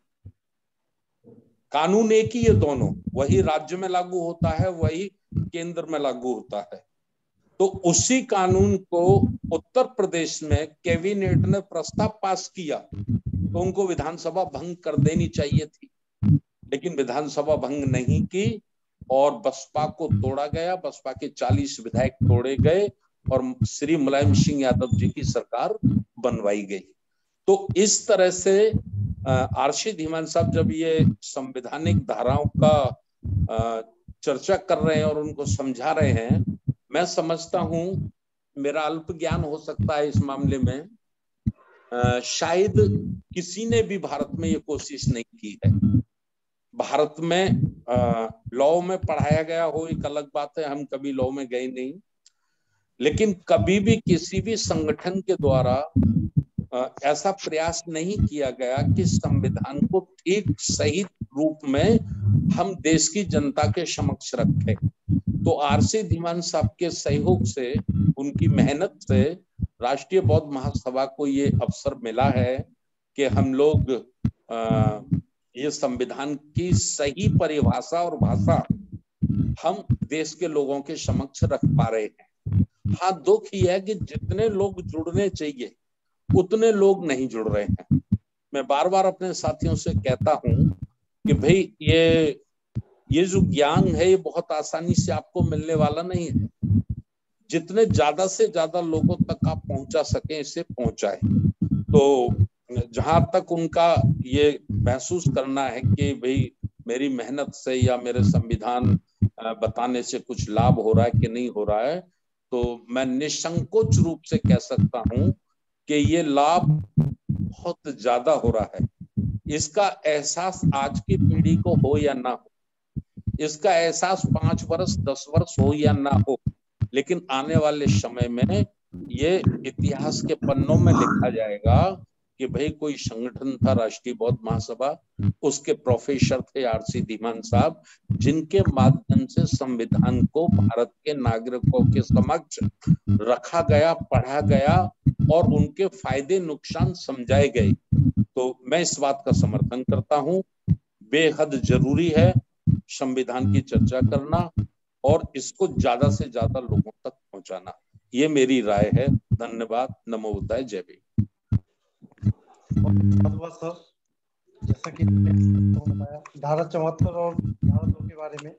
कानून एक ही है दोनों, वही राज्य में लागू होता है, वही केंद्र में लागू होता है। तो उसी कानून को उत्तर प्रदेश में कैबिनेट ने प्रस्ताव पास किया तो उनको विधानसभा भंग कर देनी चाहिए थी, लेकिन विधानसभा भंग नहीं की और बसपा को तोड़ा गया। बसपा के 40 विधायक तोड़े गए और श्री मुलायम सिंह यादव जी की सरकार बनवाई गई। तो इस तरह से आरसी धीमान साहब जब ये संवैधानिक धाराओं का चर्चा कर रहे हैं और उनको समझा रहे हैं, मैं समझता हूं, मेरा अल्प ज्ञान हो सकता है इस मामले में, शायद किसी ने भी भारत में ये कोशिश नहीं की है। भारत में लॉ में पढ़ाया गया हो एक अलग बात है, हम कभी लॉ में गए नहीं, लेकिन कभी भी किसी भी संगठन के द्वारा ऐसा प्रयास नहीं किया गया कि संविधान को ठीक सही रूप में हम देश की जनता के समक्ष रखें। तो आरसी धीमान साहब के सहयोग से, उनकी मेहनत से राष्ट्रीय बौद्ध महासभा को ये अवसर मिला है कि हम लोग ये संविधान की सही परिभाषा और भाषा हम देश के लोगों के समक्ष रख पा रहे हैं। हाँ, दुख ही है कि जितने लोग जुड़ने चाहिए उतने लोग नहीं जुड़ रहे हैं। मैं बार बार अपने साथियों से कहता हूं कि भाई ये जो ज्ञान है ये बहुत आसानी से आपको मिलने वाला नहीं है। जितने ज्यादा से ज्यादा लोगों तक आप पहुंचा सकें इसे पहुंचाएं। तो जहां तक उनका ये महसूस करना है कि भाई मेरी मेहनत से या मेरे संविधान बताने से कुछ लाभ हो रहा है कि नहीं हो रहा है, तो मैं निसंकोच रूप से कह सकता हूं कि ये लाभ बहुत ज्यादा हो रहा है। इसका एहसास आज की पीढ़ी को हो या ना हो, इसका एहसास 5 वर्ष 10 वर्ष हो या ना हो, लेकिन आने वाले समय में ये इतिहास के पन्नों में लिखा जाएगा कि भाई कोई संगठन था राष्ट्रीय बौद्ध महासभा, उसके प्रोफेसर थे आरसी धीमान साहब, जिनके माध्यम से संविधान को भारत के नागरिकों के समक्ष रखा गया, पढ़ा गया और उनके फायदे नुकसान समझाए गए। तो मैं इस बात का समर्थन करता हूं, बेहद जरूरी है संविधान की चर्चा करना और इसको ज्यादा से ज्यादा लोगों तक पहुंचाना। ये मेरी राय है। धन्यवाद। नमो बुद्धाय। जय भीम। धन्यवाद सर। जैसा कि बताया धारा 74 और धारा 2 के बारे में,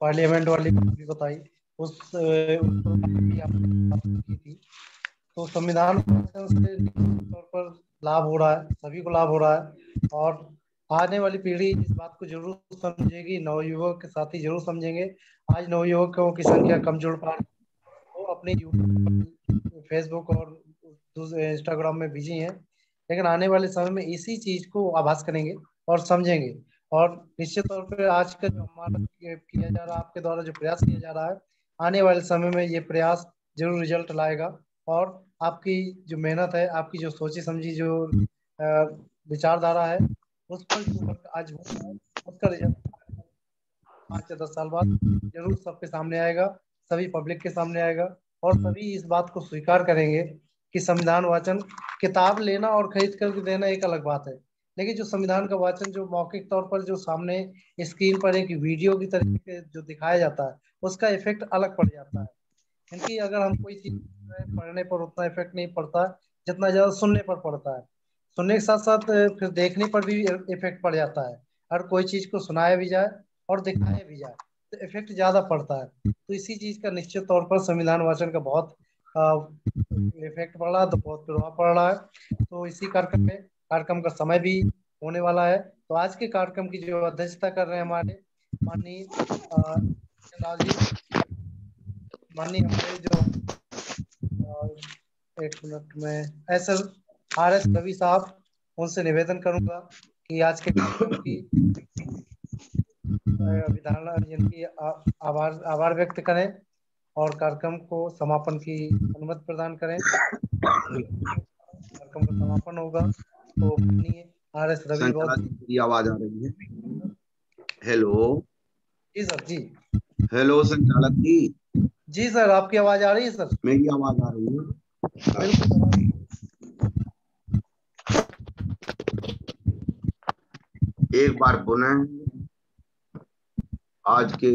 पार्लियामेंट वाली बात भी बताई, उस भी आपने बात की थी। तो संविधान से तौर पर लाभ हो रहा है, सभी को लाभ हो रहा है और आने वाली पीढ़ी इस बात को जरूर समझेगी, नवयुवक के साथ ही जरूर समझेंगे। आज नवयुवकों की संख्या कम जुड़ पा रही, वो अपने यूट्यूब, फेसबुक और इंस्टाग्राम में बिजी हैं, लेकिन आने वाले समय में इसी चीज को आभास करेंगे और समझेंगे। और निश्चित तौर पर आज का जो हमारा किया जा रहा है, आपके द्वारा जो प्रयास किया जा रहा है, आने वाले समय में ये प्रयास जरूर रिजल्ट लाएगा और आपकी जो मेहनत है, आपकी जो सोची समझी जो विचारधारा है, उस पर जो आज हो रहा है, उसका रिजल्ट 5 से 10 साल बाद जरूर सबके सामने आएगा, सभी पब्लिक के सामने आएगा और सभी इस बात को स्वीकार करेंगे कि संविधान वाचन, किताब लेना और खरीद कर देना एक अलग बात है, लेकिन जो संविधान का वाचन जो मौखिक तौर पर जो सामने स्क्रीन पर एक वीडियो की तरीके जो दिखाया जाता है, उसका इफेक्ट अलग पड़ जाता है। क्योंकि अगर हम कोई चीज पढ़ने पर उतना इफेक्ट नहीं पड़ता जितना ज्यादा सुनने पर पड़ता है। सुनने के साथ साथ फिर देखने पर भी इफेक्ट पड़ जाता है। हर कोई चीज को सुनाया भी जाए और दिखाया भी जाए तो इफेक्ट ज्यादा पड़ता है। तो इसी चीज का निश्चित तौर पर संविधान वाचन का बहुत इफेक्ट पड़ रहा है, तो बहुत प्रभाव पड़ रहा है। तो इसी कार्यक्रम का समय भी होने वाला है। तो आज के कार्यक्रम की जो अध्यक्षता कर रहे हैं हमारे माननीय हमारे जो एक मिनट में RS रवि साहब, उनसे निवेदन करूंगा कि आज के कार्यक्रम की आभार व्यक्त करें और कार्यक्रम को समापन की अनुमति प्रदान करें। कार्यक्रम का समापन होगा। तो RS रवि बहुत आवाज आ रही है। हेलो जी सर। जी हेलो संचालक जी सर, आपकी आवाज आ रही है सर? मेरी आवाज आ रही है? एक बार पुनः आज के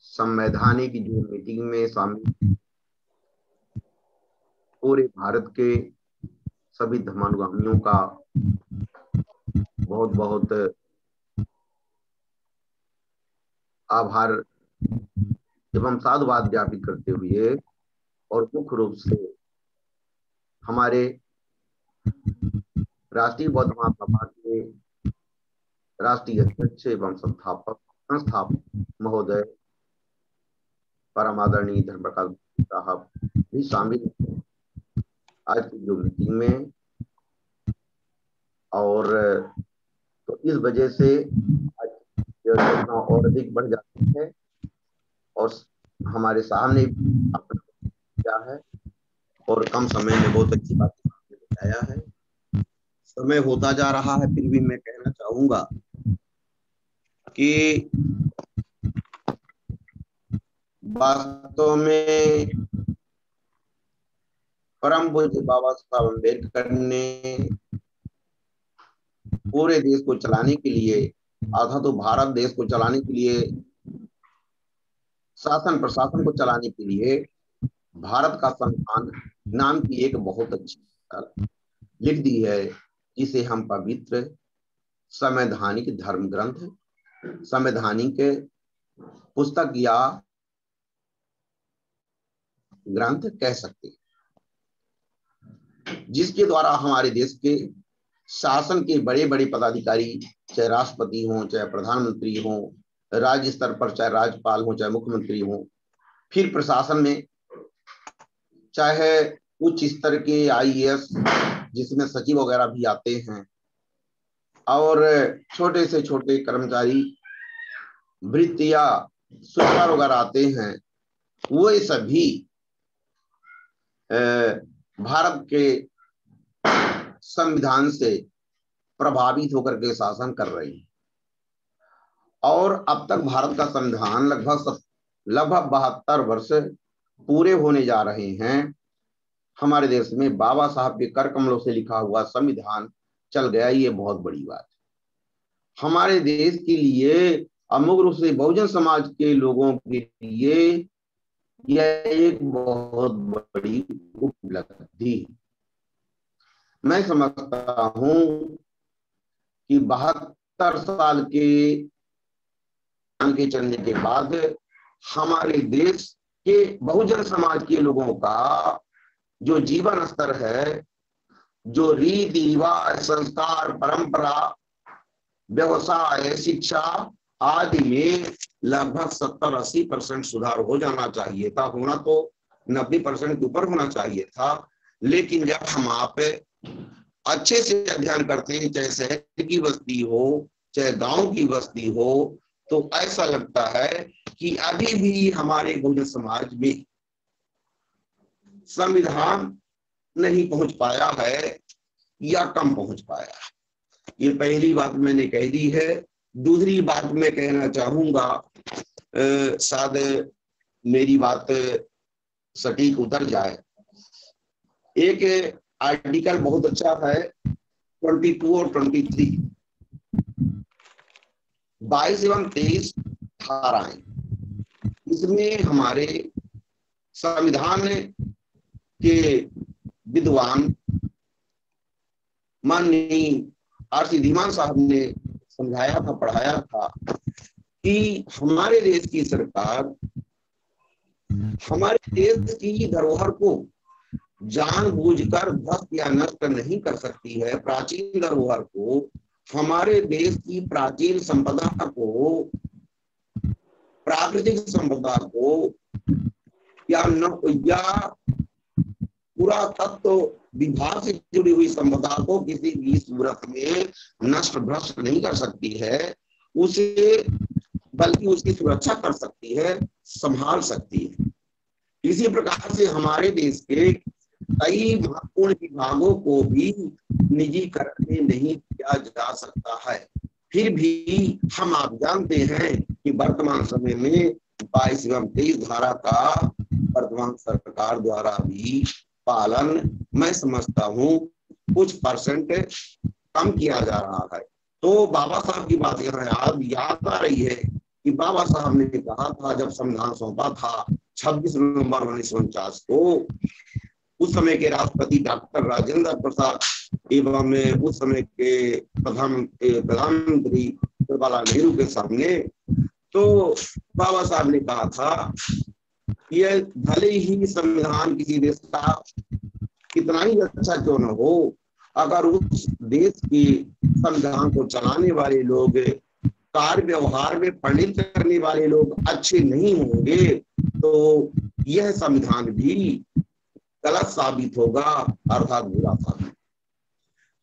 संवैधानिक जो मीटिंग में शामिल पूरे भारत के सभी धर्मानुगामियों का बहुत बहुत आभार एवं साधुवाद ज्ञापित करते हुए और मुख्य रूप से हमारे राष्ट्रीय बौद्ध महासभा के राष्ट्रीय अध्यक्ष एवं संस्थापक महोदय परम आदरणीय धर्मप्रकाश साहब भी शामिल आज की जो मीटिंग में। और तो इस वजह से आज योजना और अधिक बढ़ जाती है और हमारे सामने क्या है और कम समय में बहुत अच्छी बात बताया है। समय होता जा रहा है, फिर भी मैं कहना चाहूंगा कि वास्तव में परम पूज्य बाबा साहब अम्बेडकर ने पूरे देश को चलाने के लिए, आधा तो भारत देश को चलाने के लिए, शासन प्रशासन को चलाने के लिए भारत का संविधान नाम की एक बहुत अच्छी लिख दी है, जिसे हम पवित्र संवैधानिक धर्म ग्रंथ, संवैधानिक पुस्तक या ग्रंथ कह सकते हैं, जिसके द्वारा हमारे देश के शासन के बड़े बड़े पदाधिकारी, चाहे राष्ट्रपति हों, चाहे प्रधानमंत्री हों, राज्य स्तर पर चाहे राज्यपाल हों, चाहे मुख्यमंत्री हों, फिर प्रशासन में चाहे उच्च स्तर के IAS जिसमें सचिव वगैरह भी आते हैं, और छोटे से छोटे कर्मचारी वृत्ति या सुधार वगैरह आते हैं, वो सभी भारत के संविधान से प्रभावित होकर के शासन कर रही है। और अब तक भारत का संविधान लगभग 72 वर्ष पूरे होने जा रहे हैं। हमारे देश में बाबा साहब के कर कमलों से लिखा हुआ संविधान चल गया, ये बहुत बड़ी बात है। हमारे देश के लिए, अमुक रूप से बहुजन समाज के लोगों के लिए यह एक बहुत बड़ी उपलब्धि। मैं समझता हूं कि 72 साल के चलने के बाद हमारे देश के बहुजन समाज के लोगों का जो जीवन स्तर है, जो रीति रिवाज, संस्कार, परंपरा, व्यवसाय, शिक्षा आदि में लगभग 70-80% सुधार हो जाना चाहिए था। होना तो 90% के ऊपर होना चाहिए था। लेकिन जब हम आप अच्छे से अध्ययन करते हैं, चाहे शहर की बस्ती हो, चाहे गांव की बस्ती हो, तो ऐसा लगता है कि अभी भी हमारे बहुजन समाज में संविधान नहीं पहुंच पाया है या कम पहुंच पाया है। ये पहली बात मैंने कह दी है। दूसरी बात मैं कहना चाहूंगा, शायद मेरी बात सटीक उतर जाए। एक आर्टिकल बहुत अच्छा है 22 और 23, 22 एवं 23 धाराएं। इसमें हमारे संविधान के विद्वान माननीय आर.सी. धीमान साहब ने समझाया था, पढ़ाया था कि हमारे देश की सरकार हमारे देश की धरोहर को जानबूझकर ध्वस्त या नष्ट नहीं कर सकती है। प्राचीन धरोहर को, हमारे देश की प्राचीन संपदा को, प्राकृतिक संपदा को या पुरातत्व विभाग से जुड़ी हुई संपदा को किसी भी सूरत में नष्ट भ्रष्ट नहीं कर सकती है, उसे बल्कि उसकी सुरक्षा कर सकती है, संभाल सकती है। इसी प्रकार से हमारे देश के कई महत्वपूर्ण विभागों को भी निजीकरण में नहीं किया जा सकता है। फिर भी हम आप जानते हैं कि वर्तमान समय में 22 एवं 23 धारा का वर्तमान सरकार द्वारा भी पालन, मैं समझता हूं, कुछ परसेंट कम किया जा रहा है। तो बाबा साहब की बात यहाँ याद आ रही है कि बाबा साहब ने कहा था, जब संविधान सौंपा था 26 नवंबर 1949 को, उस समय के राष्ट्रपति डॉक्टर राजेंद्र प्रसाद एवं उस समय के प्रधानमंत्री जवाहरलाल नेहरू के सामने, तो बाबा साहब ने कहा था, यह भले ही संविधान किसी देश का कितना ही अच्छा क्यों न हो, अगर उस देश के संविधान को चलाने वाले लोग, कार्य व्यवहार में परिणित करने वाले लोग अच्छे नहीं होंगे, तो यह संविधान भी गलत साबित होगा, अर्थात बुरा साबित।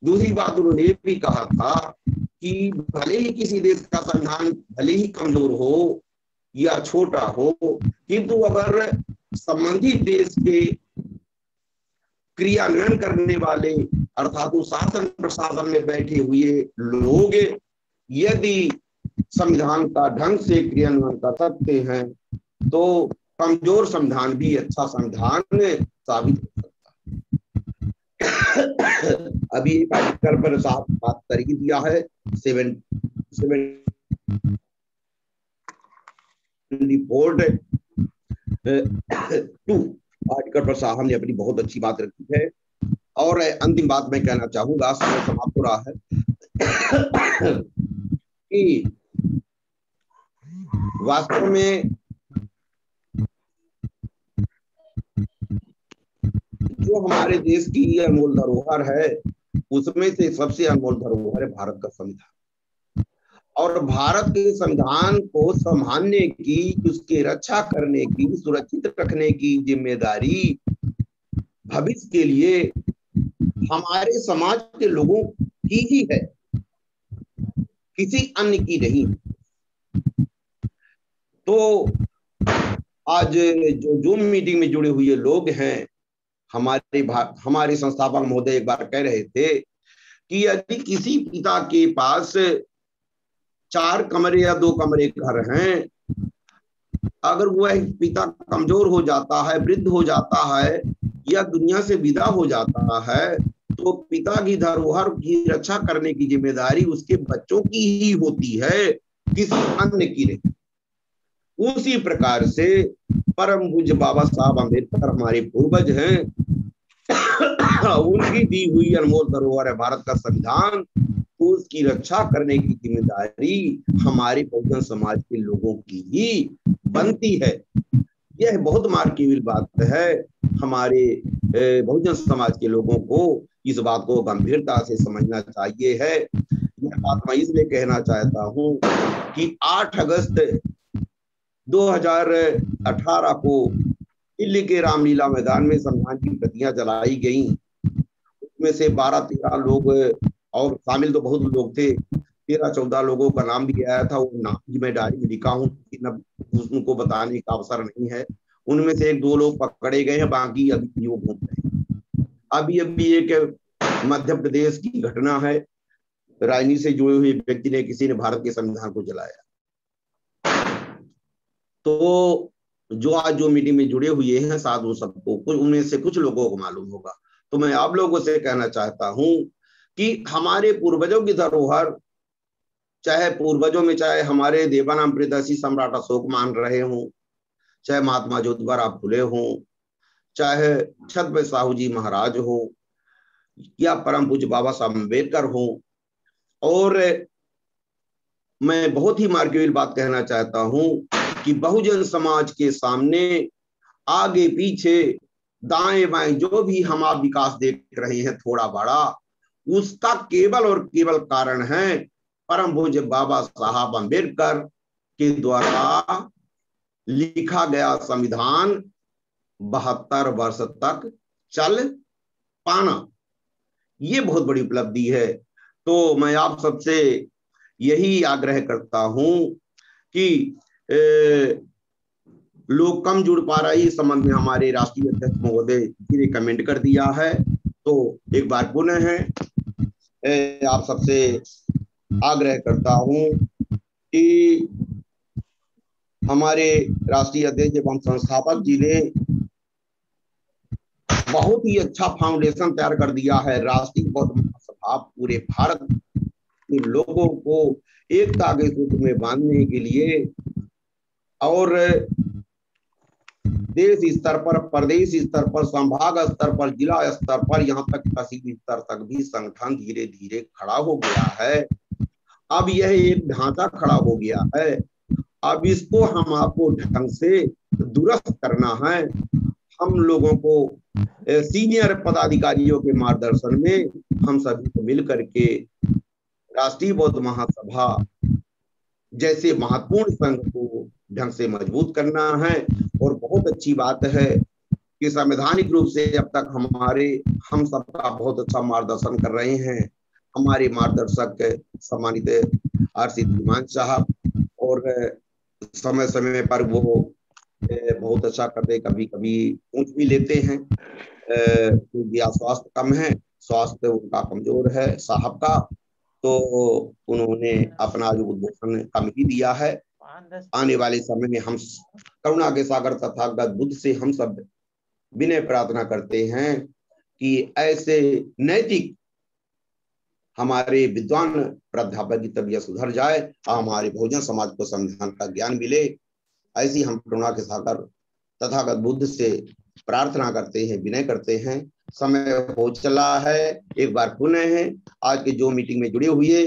दूसरी बात उन्होंने भी कहा था कि भले ही किसी देश का संविधान भले ही कमजोर हो या छोटा हो, किंतु अगर संबंधित देश के क्रियान्वयन करने वाले अर्थात शासन प्रशासन में बैठे हुए लोग यदि संविधान का ढंग से क्रियान्वयन कर सकते हैं, तो कमजोर संविधान भी अच्छा संविधान साबित हो सकता है। अभी एक आर्टिकल पर साफ बात कर ही दिया है, 74/2 आर्टिकल पर साहब ने अपनी बहुत अच्छी बात रखी है। और अंतिम बात मैं कहना चाहूंगा, समय समाप्त हो रहा है, कि वास्तव में जो हमारे देश की अनमोल धरोहर है, उसमें से सबसे अनमोल धरोहर है भारत का संविधान। और भारत के संविधान को संभालने की, उसकी रक्षा करने की, सुरक्षित रखने की जिम्मेदारी भविष्य के लिए हमारे समाज के लोगों की ही है, किसी अन्य की नहीं। तो आज जो जूम मीटिंग में जुड़े हुए लोग हैं, हमारे संस्थापक महोदय एक बार कह रहे थे कि यदि किसी पिता के पास 4 कमरे या 2 कमरे घर हैं, अगर वह पिता कमजोर हो जाता है, वृद्ध हो जाता है या दुनिया से विदा हो जाता है, तो पिता की धरोहर की रक्षा करने की जिम्मेदारी उसके बच्चों की ही होती है, किसी अन्य की नहीं। उसी प्रकार से परम पूज्य बाबा साहब अम्बेडकर हमारे पूर्वज हैं, उनकी दी हुई अनमोल धरोहर है भारत का संविधान, तो उसकी रक्षा करने की जिम्मेदारी हमारे बहुजन समाज के लोगों की ही बनती है। यह बहुत मार्किल बात है। हमारे बहुजन समाज के लोगों को इस बात को गंभीरता से समझना चाहिए है। यह बात मैं इसलिए कहना चाहता हूँ कि 8 अगस्त 2018 को दिल्ली के रामलीला मैदान में संविधान की प्रतियां जलाई गई। उसमें से 12-13 लोग और शामिल तो बहुत लोग थे, 13-14 लोगों का नाम भी आया था। वो नाम भी मैं डायरी में लिखा हूँ, उनको बताने का अवसर नहीं है। उनमें से 1-2 लोग पकड़े गए हैं, बाकी अभी वो घूम रहे हैं। अभी एक मध्य प्रदेश की घटना है, राजनीति से जुड़े हुए व्यक्ति ने, किसी ने भारत के संविधान को जलाया। तो जो मीटिंग में जुड़े हुए हैं साधु सबको, उनमें से कुछ लोगों को मालूम होगा। तो मैं आप लोगों से कहना चाहता हूं कि हमारे पूर्वजों की धरोहर, चाहे पूर्वजों में चाहे हमारे देवानाम प्रियदर्शी सम्राट अशोक मान रहे हों, चाहे महात्मा ज्योतिबा फुले हों, चाहे छत्रपति साहू जी महाराज हो, या परम पूज्य बाबा साहब अम्बेडकर हो, और मैं बहुत ही मार्किल बात कहना चाहता हूं कि बहुजन समाज के सामने आगे पीछे दाएं बाएं जो भी हम आप विकास देख रहे हैं थोड़ा बड़ा, उसका केवल और केवल कारण है परम पूज्य बाबा साहब अम्बेडकर के द्वारा लिखा गया संविधान 72 वर्ष तक चल पाना। ये बहुत बड़ी उपलब्धि है। तो मैं आप सबसे यही आग्रह करता हूं कि लोग कम जुड़ पा रहे, इस संबंध में हमारे राष्ट्रीय अध्यक्ष महोदय जी ने कमेंट कर दिया है। तो एक बार पुनः है आप सबसे आग्रह करता हूं कि हमारे राष्ट्रीय अध्यक्ष एवं संस्थापक जी ने बहुत ही अच्छा फाउंडेशन तैयार कर दिया है। राष्ट्रीय बौद्ध महासभा पूरे भारत के लोगों को एकता के सूत्र में बांधने के लिए और देश स्तर पर, प्रदेश स्तर पर, संभाग स्तर पर, जिला स्तर पर, यहाँ तक तहसील स्तर तक भी संगठन धीरे धीरे खड़ा हो गया है। अब यह एक ढांचा खड़ा हो गया है। अब इसको हम आपको ढंग से दुरुस्त करना है। हम लोगों को सीनियर पदाधिकारियों के मार्गदर्शन में हम सभी को मिलकर के राष्ट्रीय बौद्ध महासभा जैसे महत्वपूर्ण संघ को ढंग से मजबूत करना है। और बहुत अच्छी बात है कि संवैधानिक रूप से अब तक हम सबका बहुत अच्छा मार्गदर्शन कर रहे हैं हमारे मार्गदर्शक सम्मानित आरसी धीमान साहब, और समय समय पर वो बहुत अच्छा करते, कभी कभी पूछ भी लेते हैं क्योंकि स्वास्थ्य कम है, स्वास्थ्य उनका कमजोर है साहब का, तो उन्होंने अपना जो उद्बोधन कम ही दिया है। आने वाले समय में हम करुणा के सागर तथागत बुद्ध से हम सब विनय प्रार्थना करते हैं कि ऐसे नैतिक हमारे विद्वान प्राध्यापक की तबीयत सुधर जाए और हमारे बहुजन समाज को संविधान का ज्ञान मिले। ऐसी हम करुणा के सागर तथागत बुद्ध से प्रार्थना करते हैं, विनय करते हैं। समय हो चला है। एक बार पुनः है आज के जो मीटिंग में जुड़े हुए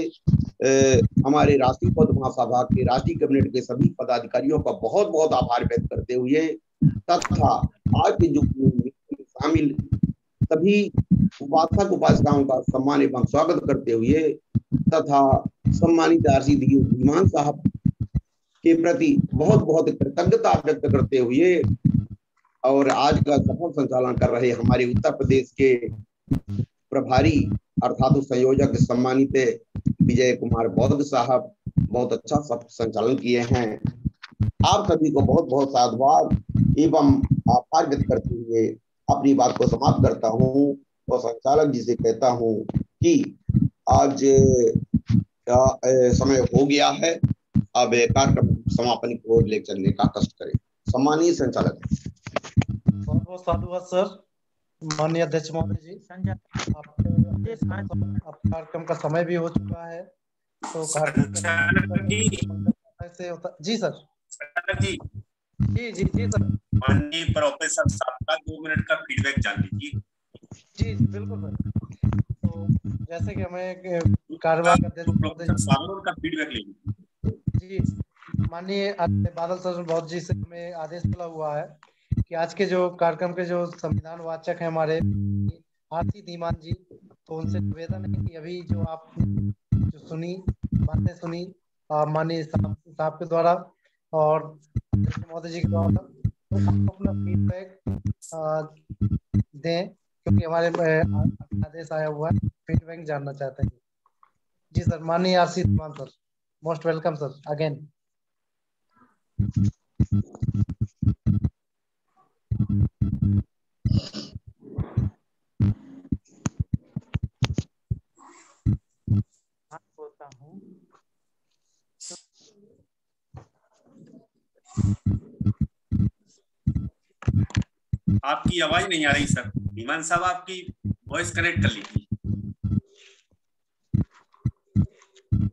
हमारे राष्ट्रीय बौद्ध महासभा के राष्ट्रीय कैबिनेट के सभी पदाधिकारियों का बहुत बहुत आभार व्यक्त करते हुए तथा आज के जो शामिल सभी उपासक उपासिकाओं का सम्मान एवं स्वागत करते हुए तथा सम्मानित आरसी धीमान साहब के प्रति बहुत बहुत कृतज्ञता व्यक्त करते हुए और आज का सफल संचालन कर रहे हमारे उत्तर प्रदेश के प्रभारी अर्थात संयोजक सम्मानित विजय कुमार बौद्ध साहब बहुत अच्छा सब संचालन किए हैं। आप सभी को बहुत बहुत साधुवाद एवं आभार व्यक्त करते हुए अपनी बात को समाप्त करता हूँ और संचालक जी से कहता हूँ कि आज समय हो गया है, अब कार्यक्रम समापन की ओर ले चलने का कष्ट करें। सम्मानीय संचालक। बहुत बहुत साधुवाद सर। माननीय अध्यक्ष महोदय जी, आपके कार्यक्रम का समय भी हो चुका है, तो से होता जी सर। जी जी सर। माननीय प्रोफेसर साहब का 2 मिनट का फीडबैक जान लीजिए। जी बिल्कुल सर। तो जैसे कि हमें कार्यवाहक अध्यक्ष महोदय का फीडबैक ले जी, माननीय बादल सर बहुत जी से हमें आदेश मिला हुआ है कि आज के जो कार्यक्रम के जो संविधान वाचक है हमारे आरसी धीमान जी, तो उनसे निवेदन है कि अभी जो आप जो सुनी बातें सुनी माननीय साहब के द्वारा और महोदय जी के द्वारा, तो आप अपना फीडबैक दें, क्योंकि हमारे आदेश आया हुआ है, फीडबैक जानना चाहते हैं। जी सर। माननीय RC Dhiman sir, most welcome sir again. बोलता हूँ आपकी आवाज नहीं आ रही सर। ईमान साहब आपकी वॉइस कनेक्ट कर लीजिए।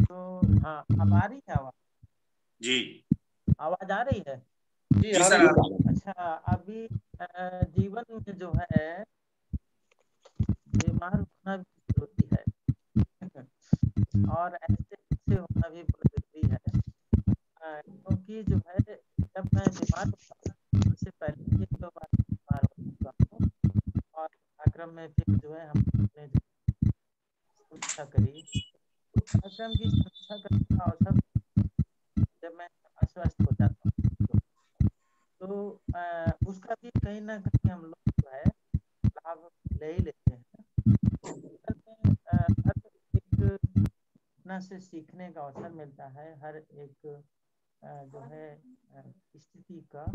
तो हाँ, अब आ रही है आवाज? जी आवाज आ रही है? जी सर। अच्छा, अभी जीवन में जो है बीमार होना भी जरूरी है और ऐसे होना भी बहुत जरूरी है, क्योंकि जो है जब मैं बीमार होता इससे पहले एक दो बार बीमार हो चुका हूँ और कार्यक्रम में फिर जो है हमने समीक्षा करी, तो कार्यक्रम की समीक्षा करने का अवसर जब मैं अस्वस्थ हो जाता हूँ तो उसका भी कहीं ना कहीं हम लोग जो है लाभ ले ही लेते हैं। हर एक अपना से सीखने का अवसर मिलता है, हर एक जो है स्थिति का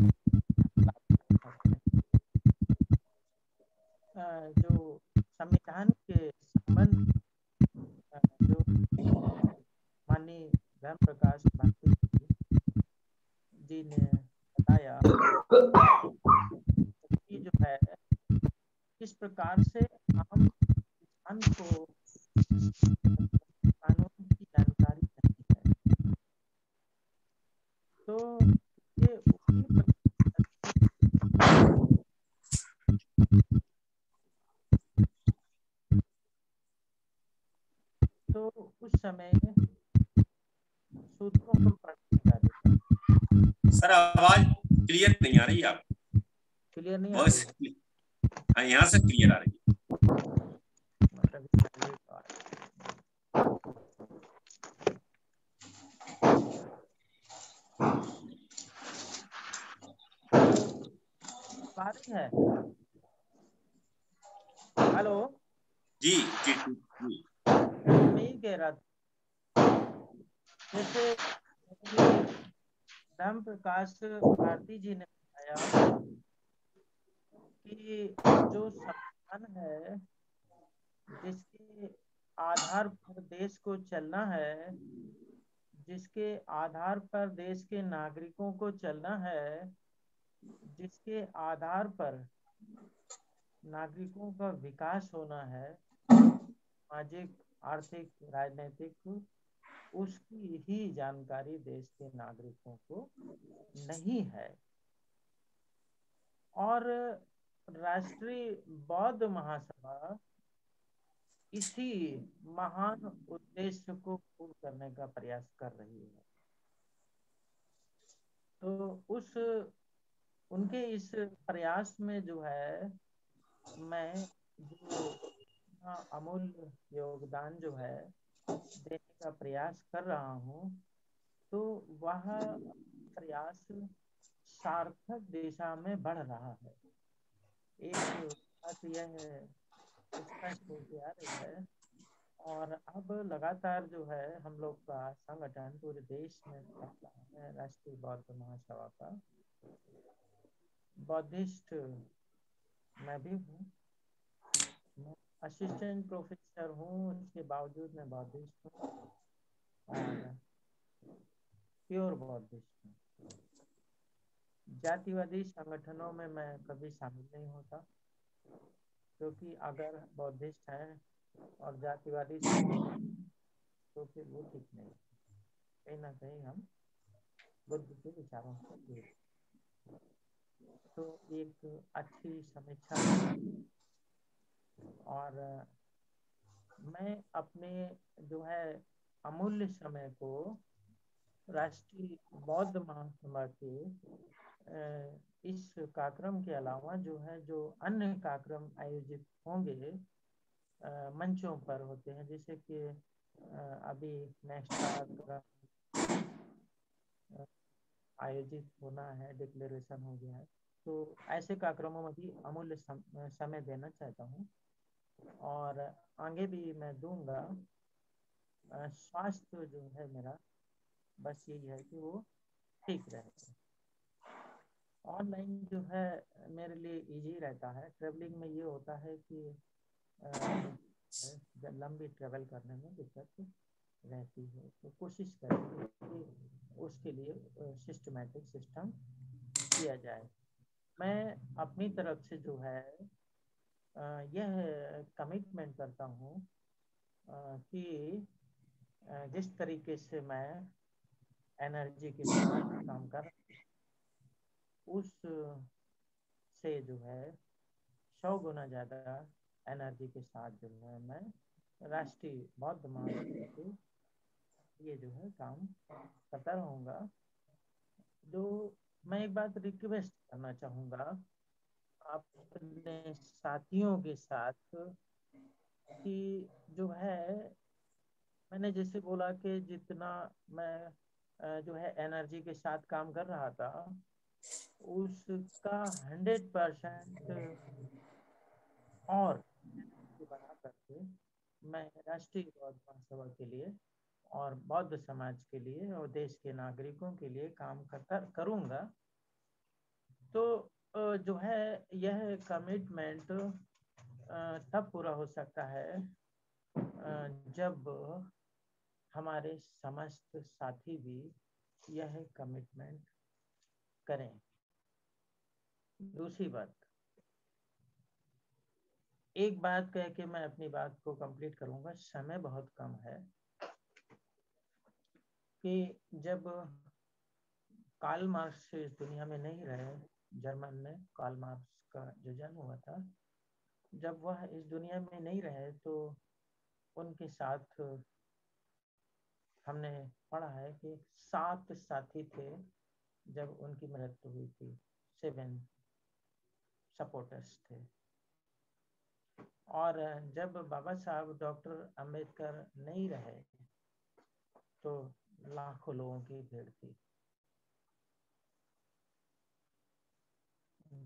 जो संविधान के संबंध जो माननीय धर्म प्रकाश भारती जी ने बताया कि जो है किस प्रकार से आम इंसान को कानून की जानकारी नहीं है, तो ये उसी तो उस समय सूत्रों को पढ़ने का अधिकार। सर आवाज क्लियर नहीं आ रही, आप क्लियर नहीं आ रही है? हाँ, यहाँ से क्लियर आ रही है। आ रही है? हेलो जी जी जी, मैं ही कह रहा था जैसे धर्म प्रकाश भारती जी ने बताया कि जो संविधान है जिसके आधार पर देश को चलना है, जिसके आधार पर देश के नागरिकों को चलना है, जिसके आधार पर नागरिकों का विकास होना है, सामाजिक, आर्थिक, राजनीतिक, उसकी ही जानकारी देश के नागरिकों को नहीं है। और राष्ट्रीय बौद्ध महासभा इसी महान उद्देश्य को पूर्ण करने का प्रयास कर रही है। तो उस उनके इस प्रयास में जो है मैं जो अमूल्य योगदान जो है देने का प्रयास कर रहा हूँ, तो वह प्रयास सार्थक दिशा में बढ़ रहा है। एक बात यह स्पष्ट होती आ रही है और अब लगातार जो है हम लोग का संगठन पूरे देश में फैल रहा है। राष्ट्रीय बौद्ध महासभा का बौद्धिस्ट मैं भी हूँ, मैं असिस्टेंट प्रोफेसर हूँ, उसके बावजूद मैं बौद्धिस्ट हूँ और प्योर बौद्धिस्ट हूँ। जातिवादी संगठनों में मैं कभी शामिल नहीं होता, क्योंकि अगर बौद्धिस्ट हैं और जातिवादी तो फिर वो ठीक नहीं। कहीं ना कहीं हम बुद्ध के विचारों से दूर। तो एक अच्छी समीक्षा और मैं अपने जो है अमूल्य समय को राष्ट्रीय बौद्ध महासभा के इस कार्यक्रम के अलावा जो अन्य कार्यक्रम आयोजित होंगे मंचों पर होते हैं, जैसे कि अभी नेक्स्ट कार्यक्रम आयोजित होना है, डिक्लेरेशन हो गया है, तो ऐसे कार्यक्रमों में भी अमूल्य समय देना चाहता हूँ और आगे भी मैं दूंगा। स्वास्थ्य जो है मेरा बस यही है कि वो ठीक रहे। ऑनलाइन जो है मेरे लिए इजी रहता है। ट्रेवलिंग में ये होता है कि लंबी ट्रेवल करने में दिक्कत रहती है, तो कोशिश करेंगे कि उसके लिए सिस्टमैटिक सिस्टम किया जाए। मैं अपनी तरफ से जो है यह कमिटमेंट करता हूँ कि जिस तरीके से मैं एनर्जी के साथ काम कर उस से जो है 100 गुना ज़्यादा एनर्जी के साथ जो है मैं राष्ट्रीय बौद्ध महासभा के ये जो है काम करता रहूँगा। जो मैं एक बात रिक्वेस्ट करना चाहूँगा अपने साथियों के साथ कि जो है मैंने जैसे बोला कि जितना मैं जो है एनर्जी के साथ काम कर रहा था उसका 100% और बढ़ा करके मैं राष्ट्रीय बौद्ध महासभा के लिए और बौद्ध समाज के लिए और देश के नागरिकों के लिए काम करूँगा। तो जो है यह कमिटमेंट तब पूरा हो सकता है जब हमारे समस्त साथी भी यह कमिटमेंट करें। दूसरी बात, एक बात कह के मैं अपनी बात को कंप्लीट करूंगा, समय बहुत कम है। कि जब कार्ल मार्क्स इस दुनिया में नहीं रहे, जर्मन में कार्ल मार्क्स का जो जन्म हुआ था, जब वह इस दुनिया में नहीं रहे तो उनके साथ हमने पढ़ा है कि 7 साथी थे जब उनकी मृत्यु हुई थी। 7 सपोर्टर्स थे। और जब बाबा साहब डॉक्टर अंबेडकर नहीं रहे तो लाखों लोगों की भीड़ थी।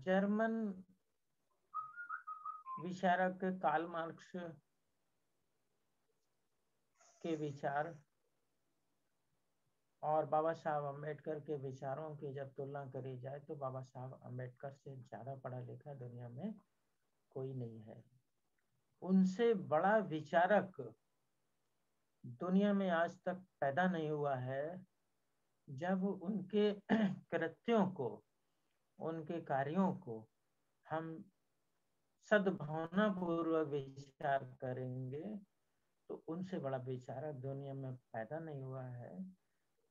जर्मन विचारक कार्ल मार्क्स के विचार और बाबा साहब अम्बेडकर के विचारों की जब तुलना करी जाए तो बाबा साहब अम्बेडकर से ज़्यादा पढ़ा लिखा दुनिया में कोई नहीं है। उनसे बड़ा विचारक दुनिया में आज तक पैदा नहीं हुआ है। जब उनके कृत्यों को, उनके कार्यों को हम सद्भावना पूर्वक विचार करेंगे तो उनसे बड़ा विचारक दुनिया में पैदा नहीं हुआ है।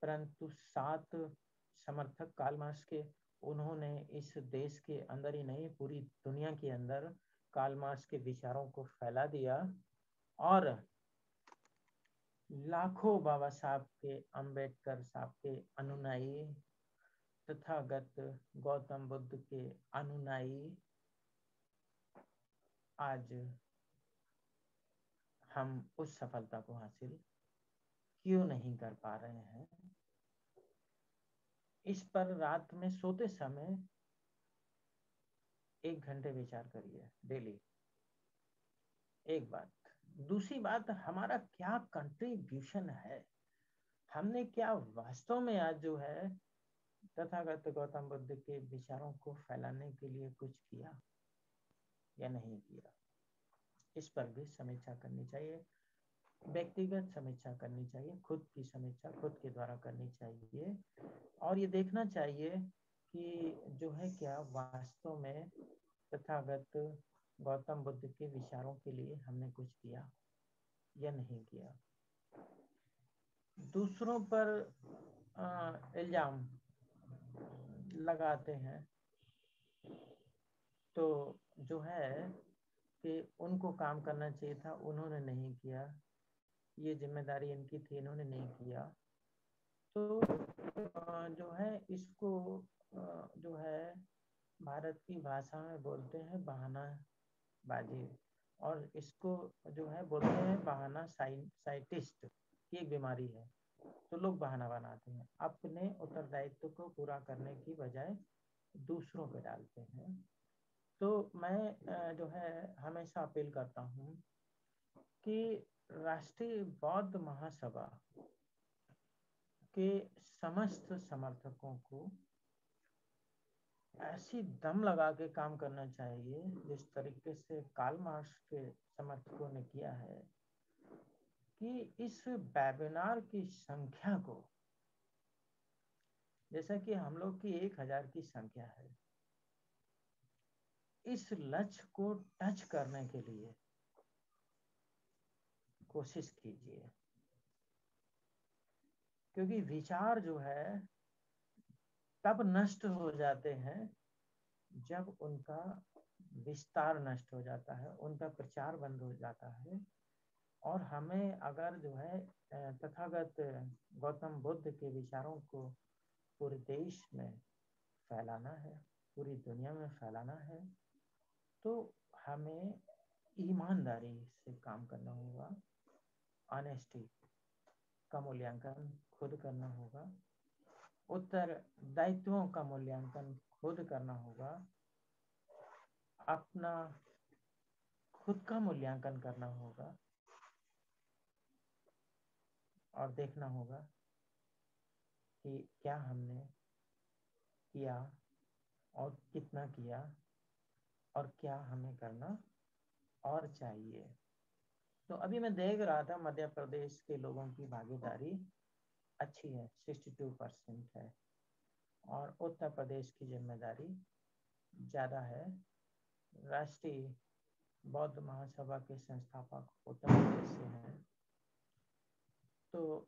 परंतु 7 समर्थक कार्ल मार्क्स के, उन्होंने इस देश के अंदर ही नहीं पूरी दुनिया के अंदर कार्ल मार्क्स के विचारों को फैला दिया और लाखों बाबा साहब के, अंबेडकर साहब के अनुयायी, तथागत गौतम बुद्ध के अनुयायी आज हम उस सफलता को हासिल क्यों नहीं कर पा रहे हैं। इस पर रात में सोते समय 1 घंटे विचार करिए डेली। एक बात। दूसरी बात, हमारा क्या कंट्रीब्यूशन है, हमने क्या वास्तव में आज जो है तथागत गौतम बुद्ध के विचारों को फैलाने के लिए कुछ किया। या नहीं किया, इस पर भी समीक्षा करनी चाहिए। व्यक्तिगत समीक्षा करनी चाहिए, खुद की समीक्षा खुद के द्वारा करनी चाहिए, और ये देखना चाहिए कि जो है क्या वास्तव में तथागत गौतम बुद्ध के विचारों के लिए हमने कुछ किया या नहीं किया। दूसरों पर इल्जाम लगाते हैं तो जो है कि उनको काम करना चाहिए था, उन्होंने नहीं किया, ये जिम्मेदारी इनकी थी, इन्होंने नहीं किया, तो जो है इसको जो है भारत की भाषा में बोलते हैं बहानाबाजी, और इसको जो है बोलते हैं बहाना साइटिस्ट की एक बीमारी है। तो लोग बहाना बनाते हैं, अपने उत्तरदायित्व को पूरा करने की बजाय दूसरों पे डालते हैं। तो मैं जो है हमेशा अपील करता हूँ कि राष्ट्रीय बौद्ध महासभा के समस्त समर्थकों को ऐसी दम लगा के काम करना चाहिए जिस तरीके से कार्ल मार्क्स के समर्थकों ने किया है, कि इस वेबिनार की संख्या को, जैसा कि हम लोग की 1000 की संख्या है, इस लक्ष्य को टच करने के लिए कोशिश कीजिए, क्योंकि विचार जो है तब नष्ट हो जाते हैं जब उनका विस्तार नष्ट हो जाता है, उनका प्रचार बंद हो जाता है। और हमें अगर जो है तथागत गौतम बुद्ध के विचारों को पूरे देश में फैलाना है, पूरी दुनिया में फैलाना है, तो हमें ईमानदारी से काम करना होगा, ऑनेस्टी का मूल्यांकन खुद करना होगा, उत्तरदायित्वों का मूल्यांकन खुद करना होगा, अपना खुद का मूल्यांकन करना होगा, और देखना होगा कि क्या हमने किया और कितना किया और क्या हमें करना और चाहिए। तो अभी मैं देख रहा था मध्य प्रदेश के लोगों की भागीदारी अच्छी है, 62% है, और उत्तर प्रदेश की जिम्मेदारी ज़्यादा है। राष्ट्रीय बौद्ध महासभा के संस्थापक उत्तर प्रदेश से हैं, तो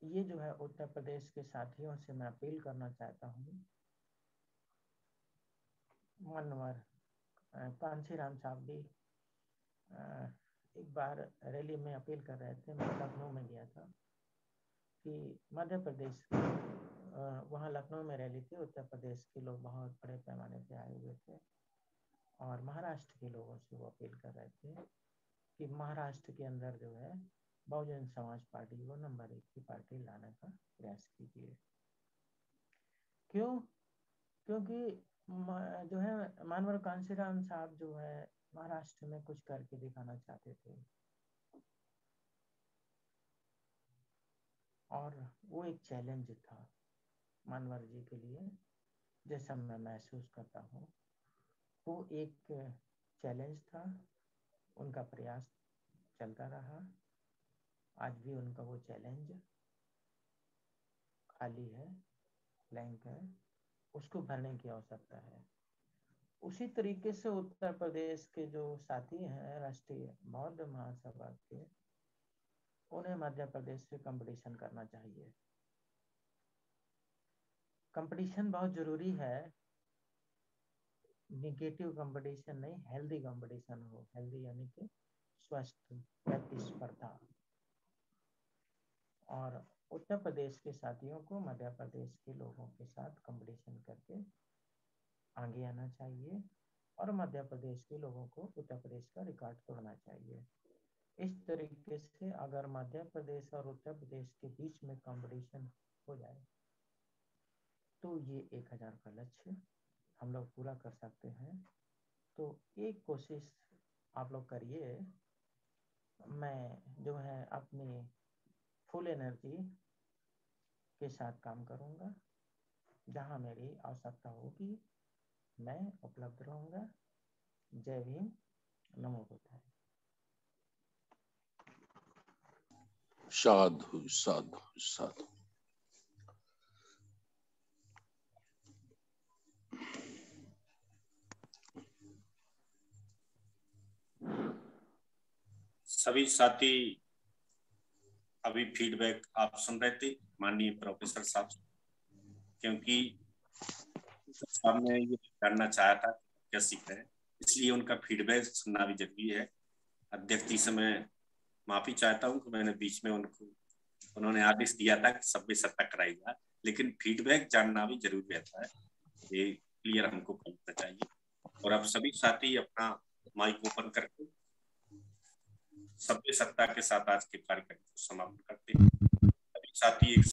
ये जो है उत्तर प्रदेश के साथियों से मैं अपील करना चाहता हूँ, मानवर कांशीराम साहब भी एक बार रैली में अपील कर रहे थे, मैं लखनऊ में गया था, कि मध्य प्रदेश वहाँ लखनऊ में रैली थी, उत्तर प्रदेश के लोग बहुत बड़े पैमाने पे आए हुए थे, और महाराष्ट्र के लोगों से वो अपील कर रहे थे कि महाराष्ट्र के अंदर जो है बहुजन समाज पार्टी को नंबर 1 की पार्टी लाने का प्रयास कीजिए। क्यों? क्योंकि जो है मानवर कांशीराम साहब जो है महाराष्ट्र में कुछ करके दिखाना चाहते थे, और वो एक चैलेंज था मानवर जी के लिए, जैसा मैं महसूस करता हूँ, वो एक चैलेंज था, उनका प्रयास चलता रहा, आज भी उनका वो चैलेंज खाली है, ब्लैंक है, उसको भरने की आवश्यकता है। उसी तरीके से उत्तर प्रदेश के जो साथी हैं राष्ट्रीय बौद्ध महासभा के, उन्हें मध्य प्रदेश से कंपटीशन करना चाहिए। कंपटीशन बहुत जरूरी है, निगेटिव कंपटीशन नहीं, हेल्दी कंपटीशन हो, हेल्दी यानी कि स्वस्थ प्रतिस्पर्धा। और उत्तर प्रदेश के साथियों को मध्य प्रदेश के लोगों के साथ कंपटीशन करके आगे आना चाहिए, और मध्य प्रदेश के लोगों को उत्तर प्रदेश का रिकॉर्ड तोड़ना चाहिए। इस तरीके से अगर मध्य प्रदेश और उत्तर प्रदेश के बीच में कंपटीशन हो जाए तो ये 1000 का लक्ष्य हम लोग पूरा कर सकते हैं। तो एक कोशिश आप लोग करिए, मैं जो है अपनी फुल एनर्जी के साथ काम करूँगा, जहाँ मेरी आवश्यकता होगी मैं उपलब्ध रहूँगा, जय भीम, नमो बुद्धाय। साधु साधु साधु। सभी साथी अभी फीडबैक आप सुन रहे थे माननीय प्रोफेसर साहब, क्योंकि सामने ये जानना चाहा था क्या सीख रहे हैं, इसलिए उनका फीडबैक सुनना भी जरूरी है। अध्यक्ष जी से मैं माफी चाहता हूँ कि मैंने बीच में उन्होंने आदेश दिया था कि सभ्य सत्ता कराएगा, लेकिन फीडबैक जानना भी जरूरी रहता है, ये क्लियर हमको करना चाहिए। और अब सभी साथी अपना माइक ओपन करके सभ्य सत्ता के साथ आज के कार्यक्रम को समाप्त करते हैं। सभी साथी एक